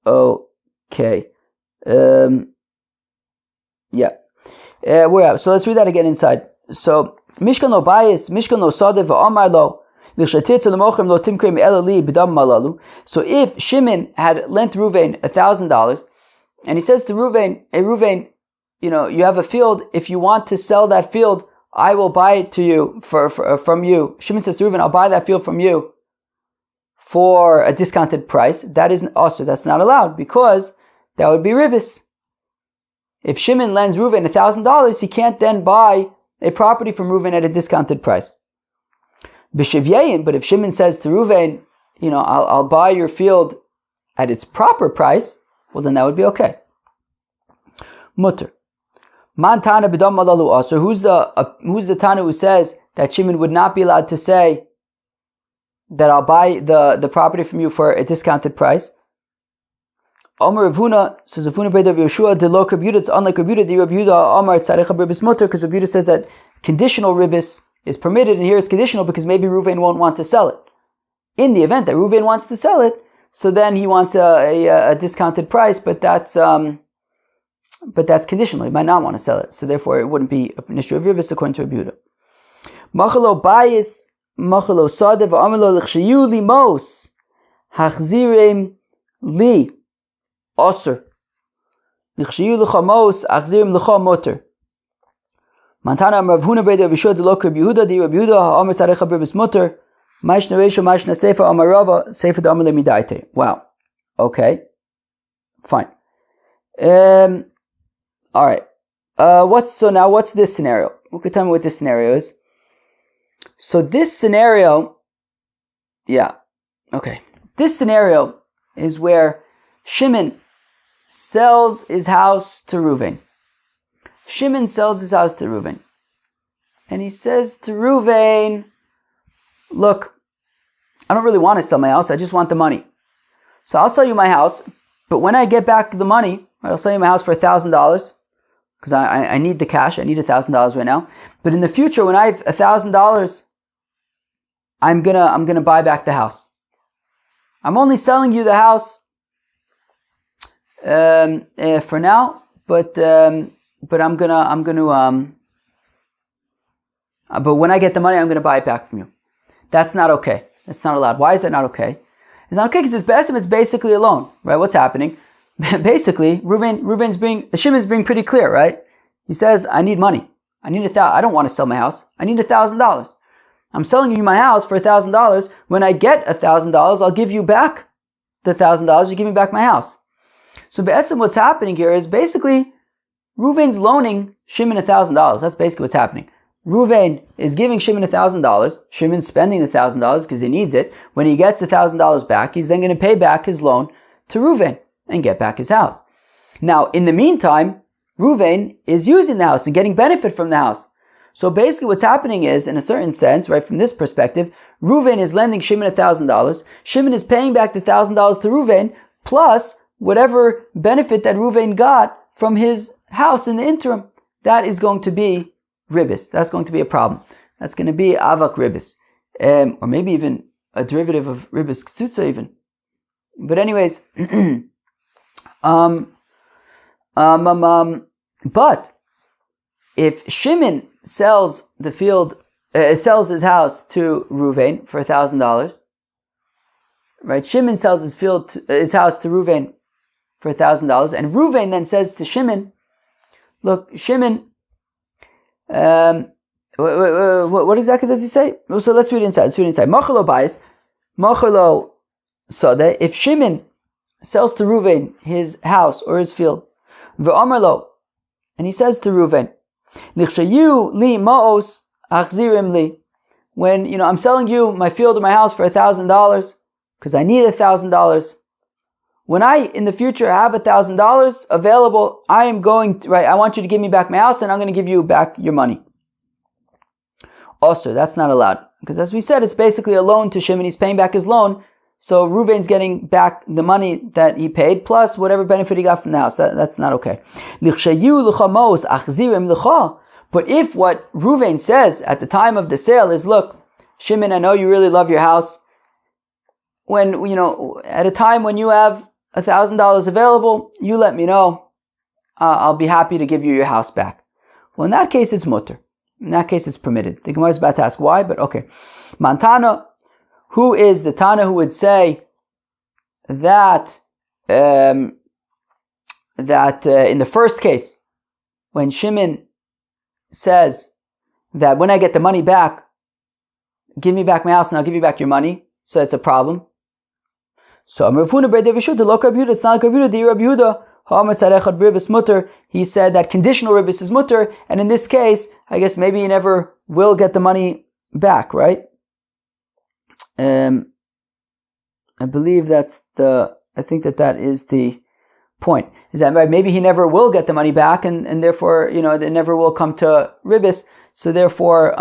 okay. We're out. So let's read that again inside. So Mishkan lo bayis, Mishkan lo sadev v'amar lo. So if Shimon had lent Reuven $1,000, and he says to Reuven, hey Reuven, you have a field. If you want to sell that field, I will buy it to you from you. Shimon says to Reuven, I'll buy that field from you for a discounted price. That is also, that's not allowed, because that would be ribis. If Shimon lends Reuven $1,000, he can't then buy a property from Reuven at a discounted price. B'shivyein, but if Shimon says to Reuven, I'll buy your field at its proper price, well then that would be okay. Mutter. Man Tana b'dam malalu aser. Who's the Tana who says that Shimon would not be allowed to say that I'll buy the property from you for a discounted price? Omer Rav Huna says, Rav Huna b'ed Rav Yeshua de lo Rav Yehuda. It's unlike Rav Yehuda. The Rav Yehuda Omer tzarech ribis mutter, because Rav Yehuda says that conditional ribis is permitted, and here it's conditional because maybe Reuven won't want to sell it. In the event that Reuven wants to sell it, so then he wants a discounted price, but that's conditional. He might not want to sell it, so therefore it wouldn't be an issue of ribis according to Rabbi Yehuda. Machalo bayis, machalo sadev, amelo l'chshayu li mos, hachzirem li oser, l'chshayu l'chamos, hachzirem l'cha moter. Mantana Rav Huna b'ed Rav Yeshua de lo Rav Yehuda di Rav Yehuda Omer tzarech ribis mutter. Ma'ishna reisha ma'ishna sefer Amar Rava sefer d'Amar lemidaite. Wow. Okay. Fine. All right. What's this scenario? Who could tell me what this scenario is? So this scenario, okay. This scenario is where Shimon sells his house to Reuven. Shimon sells his house to Reuven. And he says to Reuven, look, I don't really want to sell my house. I just want the money. So I'll sell you my house. But when I get back the money, I'll sell you my house for $1,000. Because I need the cash. I need $1,000 right now. But in the future, when I have $1,000, I'm gonna buy back the house. I'm only selling you the house for now. But when I get the money, I'm gonna buy it back from you. That's not okay. That's not allowed. Why is that not okay? It's not okay because it's basically a loan, right? What's happening? Basically, Shimon's being pretty clear, right? He says, I need money. I don't want to sell my house. I need $1,000. I'm selling you my house for $1,000. When I get $1,000, I'll give you back the $1,000. You give me back my house. So what's happening here is basically Reuven's loaning Shimon $1,000. That's basically what's happening. Reuven is giving Shimon $1,000. Shimon's spending the $1,000 because he needs it. When he gets $1,000 back, he's then going to pay back his loan to Reuven and get back his house. Now, in the meantime, Reuven is using the house and getting benefit from the house. So basically what's happening is, in a certain sense, right, from this perspective, Reuven is lending Shimon $1,000. Shimon is paying back the $1,000 to Reuven, plus whatever benefit that Reuven got from his house in the interim. That is going to be ribis. That's going to be a problem. That's going to be avak ribis. Or maybe even a derivative of ribis ktsutsa even. But anyways, But if Shimon sells the field, sells his house to Reuven for $1,000, right? Shimon sells his house to Reuven for $1,000, and Reuven then says to Shimon, "Look, Shimon, what exactly does he say?" So let's read inside. Machalo bais, machalo sode. If Shimon sells to Reuven his house or his field, ve'amarlo, and he says to Reuven, "Lichshayu li maos achzirim li." When I'm selling you my field or my house for $1,000 because I need $1,000. When I in the future have $1,000 available, I want you to give me back my house, and I'm going to give you back your money. Also, that's not allowed because, as we said, it's basically a loan to Shimon. He's paying back his loan, so Reuven's getting back the money that he paid plus whatever benefit he got from the house. That's not okay. But if what Reuven says at the time of the sale is, "Look, Shimon, I know you really love your house. When at a time when you have $1,000 available, you let me know. I'll be happy to give you your house back." Well, in that case, it's mutter. In that case, it's permitted. The Gemara is about to ask why, but okay. Mantana, who is the Tana who would say that in the first case, when Shimon says that when I get the money back, give me back my house and I'll give you back your money, so it's a problem. So it's not like Rabbi Yehuda. He said that conditional ribis is mutter, and in this case, I guess maybe he never will get the money back, right? I believe I think that is the point. Is that right? Maybe he never will get the money back, and therefore, it never will come to ribis, so therefore,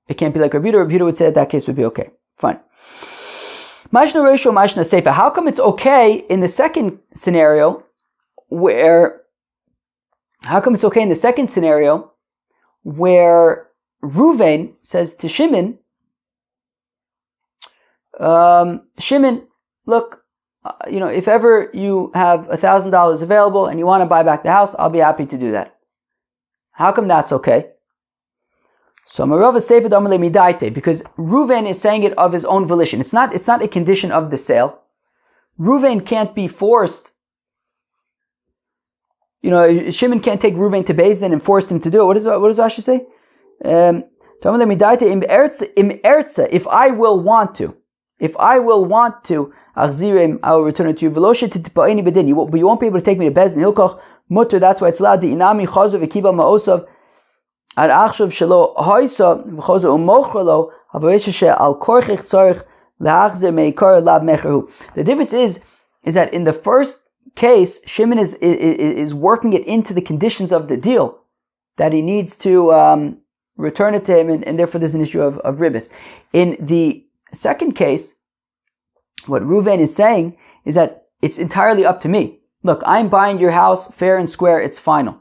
it can't be like Rabbi Yehuda. Rabbi Yehuda would say that case would be okay. Fine. Mashna ratio, mashna seifa. How come it's okay in the second scenario where Reuven says to Shimon, Shimon, look, if ever you have $1,000 available and you want to buy back the house, I'll be happy to do that. How come that's okay? So Marava Seifed Amale Midaite, because Reuven is saying it of his own volition. It's not a condition of the sale. Reuven can't be forced. Shimon can't take Reuven to Beis Din and force him to do it. What does Rashi say? If I will want to, Achzirim, I will return it to you. But you won't be able to take me to Beis Din. Hilkoch mutter. That's why it's allowed. The inami chazu v'kiba ma'osav. The difference is that in the first case, Shimon is working it into the conditions of the deal that he needs to return it to him, and therefore there's an issue of ribis. In the second case, what Reuven is saying is that it's entirely up to me. Look, I'm buying your house fair and square. It's final.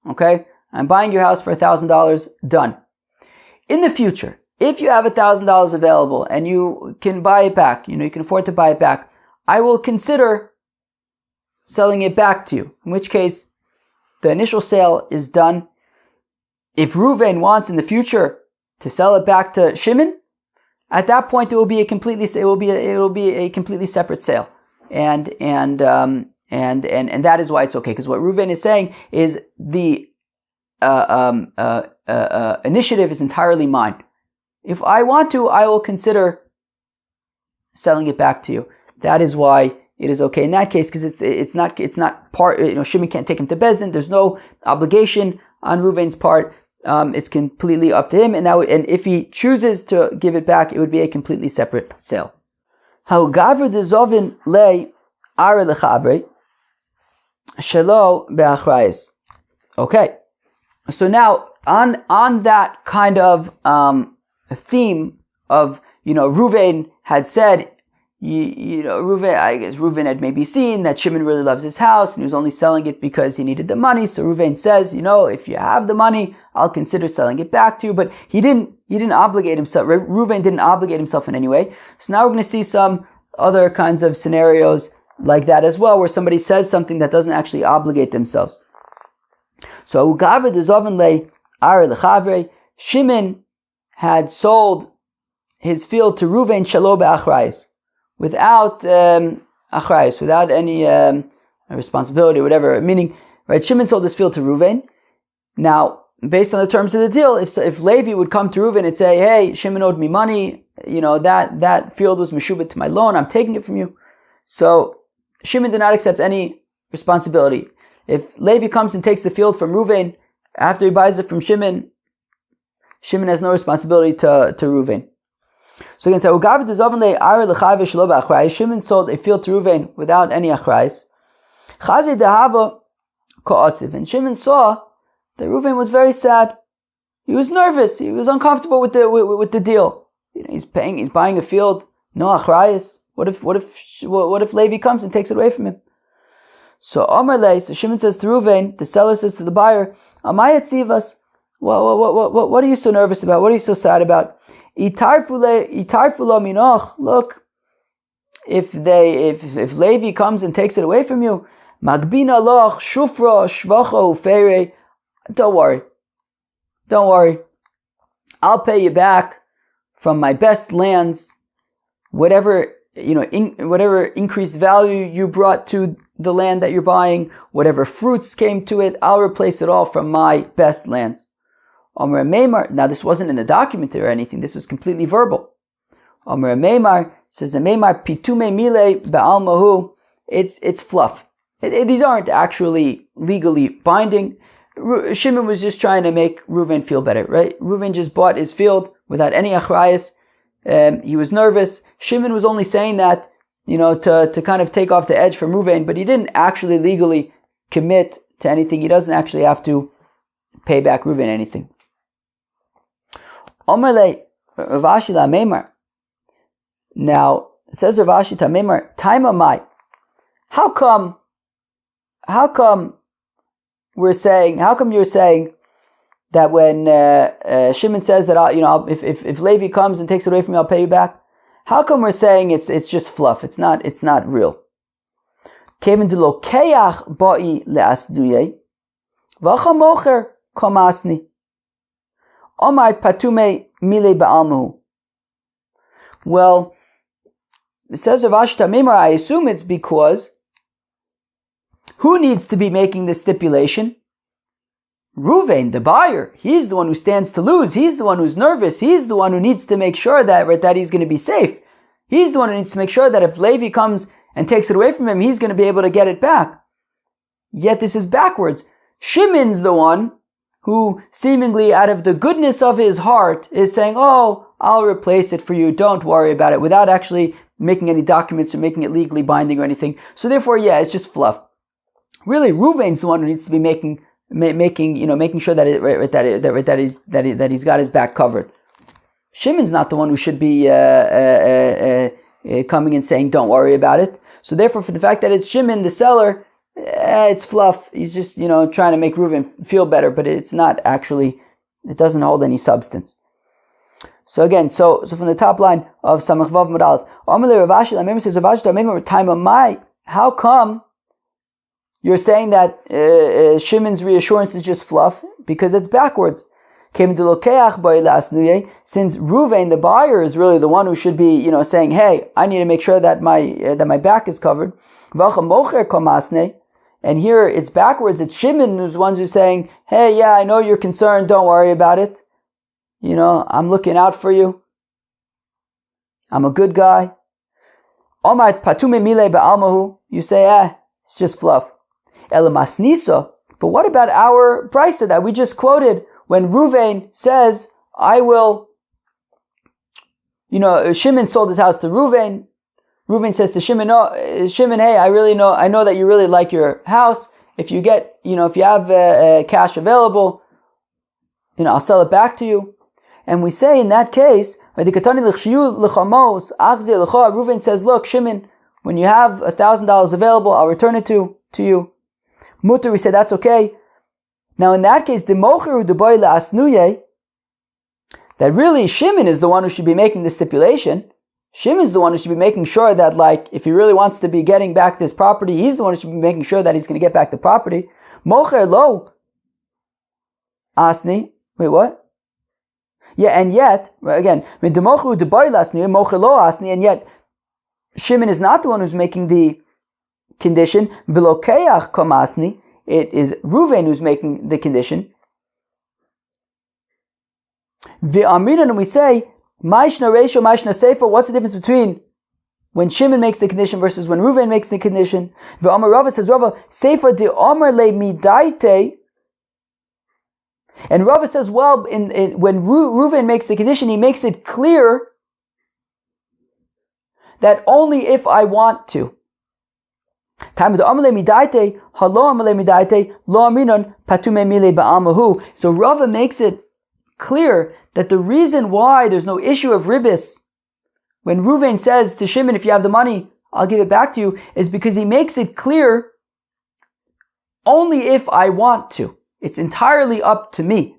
Okay? I'm buying your house for $1,000, done. In the future, if you have $1,000 available and you can buy it back, you can afford to buy it back, I will consider selling it back to you. In which case, the initial sale is done. If Reuven wants in the future to sell it back to Shimon, at that point it will be a completely separate sale, and that is why it's okay. Because what Reuven is saying is the initiative is entirely mine. If I want to, I will consider selling it back to you. That is why it is okay in that case, because it's not part. Shimon can't take him to Beis Din. There's no obligation on Reuven's part. It's completely up to him, and if he chooses to give it back, it would be a completely separate sale. How gavr de zovin lei are lechavre shelo beachrayis. Okay. So now, on that kind of theme of, Reuven had said, Reuven had maybe seen that Shimon really loves his house and he was only selling it because he needed the money. So Reuven says, if you have the money, I'll consider selling it back to you. But he didn't obligate himself. Reuven didn't obligate himself in any way. So now we're going to see some other kinds of scenarios like that as well, where somebody says something that doesn't actually obligate themselves. So Ugavid is ovenle Ar lechavre. Shimon had sold his field to Ruvain shelo be'achrayis, without achrayis, without any responsibility, whatever. Meaning, right? Shimon sold his field to Ruvain. Now, based on the terms of the deal, if Levi would come to Ruvain and say, "Hey, Shimon owed me money. That field was meshubit to my loan. I'm taking it from you." So Shimon did not accept any responsibility. If Levi comes and takes the field from Ruvain after he buys it from Shimon, Shimon has no responsibility to Ruvain. So again, Shimon sold a field to Ruvain without any achrayis. And Shimon saw that Ruvain was very sad. He was nervous. He was uncomfortable with the deal. He's buying a field, no achrayis. What if Levi comes and takes it away from him? So Shimon says to Ruvain, the seller says to the buyer, Amaya tzivas, what are you so nervous about? What are you so sad about? Look, if Levi comes and takes it away from you, magbina loch shufra shvacha ufere, don't worry. I'll pay you back from my best lands, whatever increased value you brought to the land that you're buying, whatever fruits came to it, I'll replace it all from my best lands. Omer Meimar, now this wasn't in the document or anything, this was completely verbal. Omer Meimar says, Meimar pitume mile ba'al mahu, it's fluff. These aren't actually legally binding. Shimon was just trying to make Reuven feel better, right? Reuven just bought his field without any achrayis. He was nervous. Shimon was only saying that, to kind of take off the edge from Reuven, but he didn't actually legally commit to anything. He doesn't actually have to pay back Reuven anything. Omerle Ravashi la Meimar. Now, says Ravashi ta Meimar, Taima mai. How come you're saying that when Shimon says that if Levi comes and takes it away from me, I'll pay you back? How come we're saying it's just fluff? It's not real. Kevin de lokeach ba'i leasduye v'cha mocher komasni omar patume mile ba'almahu. Well, it says Rav Ashi Tamimar, I assume it's because who needs to be making this stipulation? Reuven, the buyer. He's the one who stands to lose. He's the one who's nervous. He's the one who needs to make sure that he's going to be safe. He's the one who needs to make sure that if Levi comes and takes it away from him, he's going to be able to get it back. Yet this is backwards. Shimon's the one who seemingly out of the goodness of his heart is saying, oh, I'll replace it for you. Don't worry about it, without actually making any documents or making it legally binding or anything. So therefore, it's just fluff. Really, Reuven's the one who needs to be making sure that he's got his back covered. Shimon's not the one who should be coming and saying, don't worry about it. So therefore, for the fact that it's Shimon, the seller, it's fluff. He's just, trying to make Reuven feel better, but it's not actually, it doesn't hold any substance. So again, so from the top line of Samach Vav Mud Aleph, Amalei Rav Ashi, Lamem says, Rav Ashi, time of my, how come you're saying that Shimon's reassurance is just fluff? Because it's backwards. Since Reuven, the buyer, is really the one who should be, saying, hey, I need to make sure that my back is covered. And here it's backwards. It's Shimon who's the one who's saying, hey, yeah, I know you're concerned. Don't worry about it. I'm looking out for you. I'm a good guy. You say, it's just fluff. But what about our brisa that we just quoted when Reuven says, I will, Shimon sold his house to Reuven. Reuven says to Shimon, hey, I know that you really like your house. If you get, if you have cash available, I'll sell it back to you. And we say in that case, Reuven says, look, Shimon, when you have $1,000 available, I'll return it to you. Mutter, we say that's okay. Now in that case, that really Shimon is the one who should be making the stipulation. Shimon is the one who should be making sure that, if he really wants to be getting back this property, he's the one who should be making sure that he's going to get back the property. Mocher lo. asni. Wait, what? Yeah, and yet, again, and yet Shimon is not the one who's making the condition. V'lokeach komasni. It is Reuven who's making the condition. V'amrinan, and we say, Maishna Reisho, Maishna Sefer. What's the difference between when Shimon makes the condition versus when Reuven makes the condition? V'amar Rava, says Rava, Sefer de Omer le midaite. And Rava says, well, when Reuven makes the condition, he makes it clear that only if I want to. So Rava makes it clear that the reason why there's no issue of ribis when Reuven says to Shimon, if you have the money, I'll give it back to you, is because he makes it clear only if I want to. It's entirely up to me.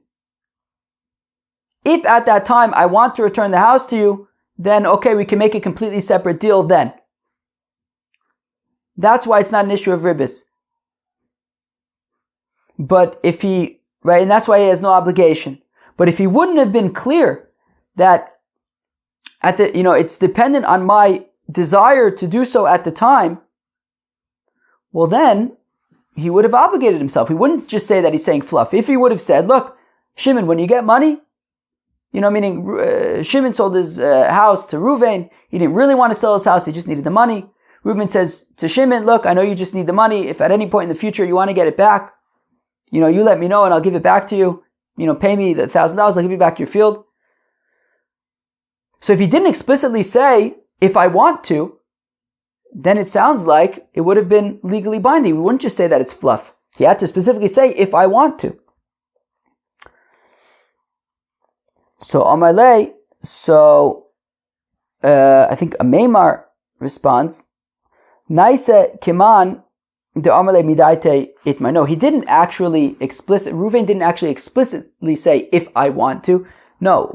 If at that time I want to return the house to you, then okay, we can make a completely separate deal then. That's why it's not an issue of ribis. But if he, right, and that's why he has no obligation. But if he wouldn't have been clear that it's dependent on my desire to do so at the time, well then, he would have obligated himself. He wouldn't just say that he's saying fluff. If he would have said, look, Shimon, when you get money, meaning Shimon sold his house to Reuven, he didn't really want to sell his house, he just needed the money. Reuven says to Shimon, look, I know you just need the money. If at any point in the future you want to get it back, you let me know and I'll give it back to you. Pay me the $1,000, I'll give you back your field. So if he didn't explicitly say, if I want to, then it sounds like it would have been legally binding. We wouldn't just say that it's fluff. He had to specifically say, if I want to. So Amarle, I think a Meimar responds, Naise Kiman de Amarle Midaite Itma. No, he didn't actually Reuven didn't actually explicitly say, if I want to. No,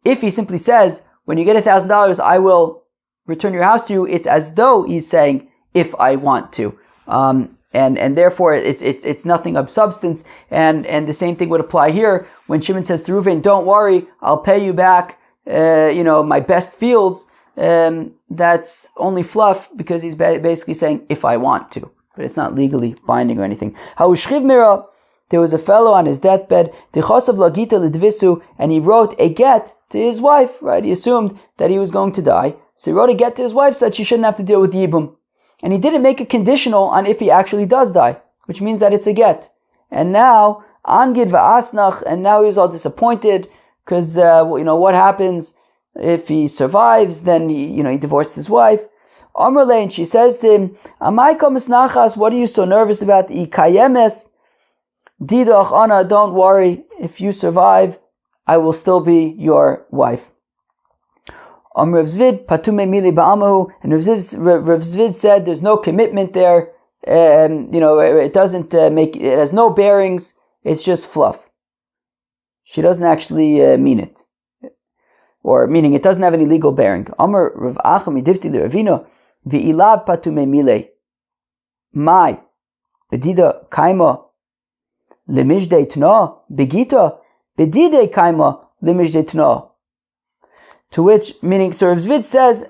if he simply says, when you get $1,000, I will return your house to you, it's as though he's saying, if I want to. And therefore it's nothing of substance. And the same thing would apply here when Shimon says to Reuven, don't worry, I'll pay you back my best fields. That's only fluff because he's basically saying, if I want to. But it's not legally binding or anything. There was a fellow on his deathbed, and he wrote a get to his wife, right? He assumed that he was going to die. So he wrote a get to his wife so that she shouldn't have to deal with Yibum. And he didn't make it conditional on if he actually does die, which means that it's a get. And now, Angid va'asnach, and now he was all disappointed, because, what happens if he survives? Then he divorced his wife. Amrle, and she says to him, Amai komis nachas, what are you so nervous about? I kayemes, didach ana, don't worry, if you survive, I will still be your wife. Rav Zvid, patume mili ba'amahu, and Rav Zvid said there's no commitment there, it doesn't it has no bearings, it's just fluff. She doesn't actually mean it. Or meaning it doesn't have any legal bearing. Amar Rav Acham idifti li Ravino, v'ilab patume mile, mai, bedida kaima, limijde tna, begita, bedide kaima, limijde tna. To which, meaning, so Rav Zvid says,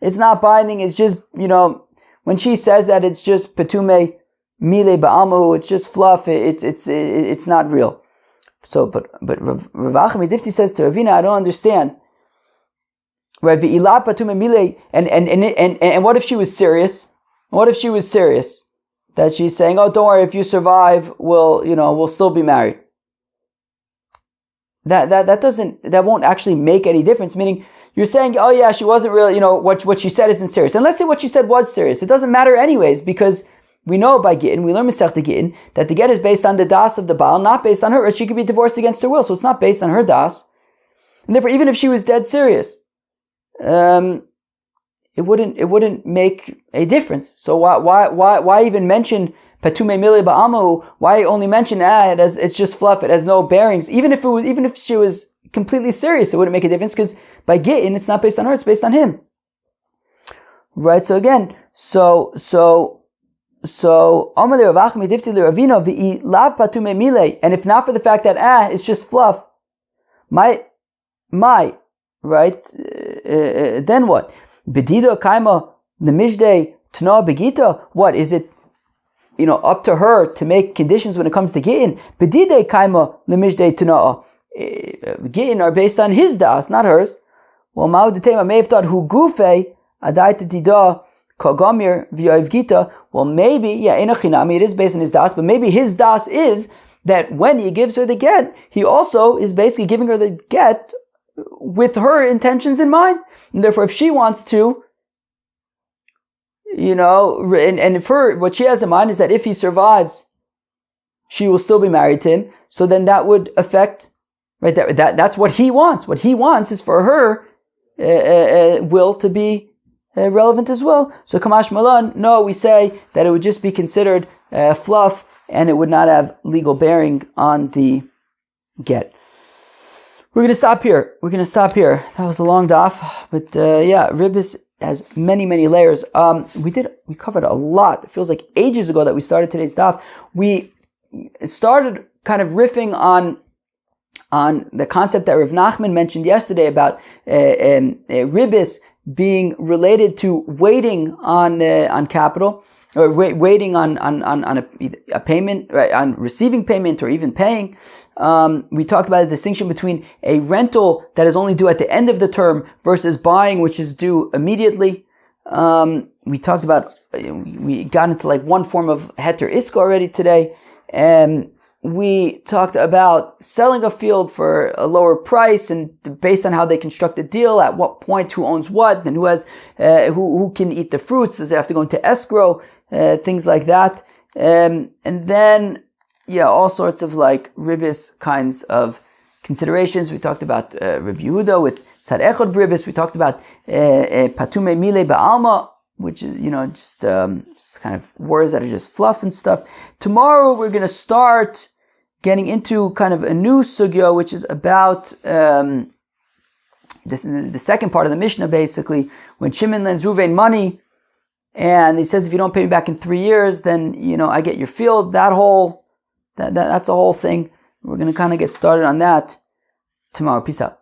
it's not binding, it's just, when she says that it's just patume mile ba'amahu, it's just fluff, it's not real. So, but Rav Acham Idifti says to Ravina, I don't understand. Right, v'ila patume mile, and what if she was serious? What if she was serious? That she's saying, oh, don't worry, if you survive, we'll still be married. That won't actually make any difference. Meaning, you're saying, oh yeah, she wasn't really, what she said isn't serious. And let's say what she said was serious. It doesn't matter anyways, because we know by Gittin, we learn Masechta Gittin, that the get is based on the das of the Baal, not based on her. Or she could be divorced against her will, so it's not based on her das. And therefore, even if she was dead serious, it wouldn't make a difference. So why even mention Patume mili ba'amahu? Why only mention it's just fluff, it has no bearings? Even if she was completely serious, it wouldn't make a difference, because by Gittin, it's not based on her, it's based on him. Right, so again, so So, and if not for the fact that it's just fluff, my, right? Then what? Bedida kaima lemishde tana begita. What is it? Up to her to make conditions when it comes to gittin. Bedida kaima lemishde tana. Gittin are based on his das, not hers. Well, Ma'udetema may have thought who gufe adaita dida kagomir v'yoiv gita. Well, maybe enochinami, it is based on his das, but maybe his das is that when he gives her the get, he also is basically giving her the get with her intentions in mind. And therefore, if she wants to, and if what she has in mind is that if he survives, she will still be married to him. So then that would affect, right? That's what he wants. What he wants is for her will to be relevant as well. So Kamash Malan, no, we say that it would just be considered fluff and it would not have legal bearing on the get. We're going to stop here. That was a long daf, but Ribbis has many, many layers. We covered a lot. It feels like ages ago that we started today's daf. We started kind of riffing on the concept that Rav Nachman mentioned yesterday about Ribbis being related to waiting on capital, or waiting on a payment, right, on receiving payment or even paying. We talked about the distinction between a rental that is only due at the end of the term versus buying, which is due immediately. We talked about, we got into like one form of heter iska already today, and we talked about selling a field for a lower price and based on how they construct the deal, at what point, who owns what, and who has, who can eat the fruits, does it have to go into escrow, things like that. And then, all sorts of like ribbis kinds of considerations. We talked about Reb Yehuda with Tzad Echad Ribbis. We talked about Patume Mile Ba'alma, which is, just kind of words that are just fluff and stuff. Tomorrow we're going to start getting into kind of a new sugya, which is about the second part of the Mishnah, basically, when Shimon lends Ruvain money, and he says, if you don't pay me back in 3 years, then, I get your field. That's a whole thing. We're going to kind of get started on that tomorrow. Peace out.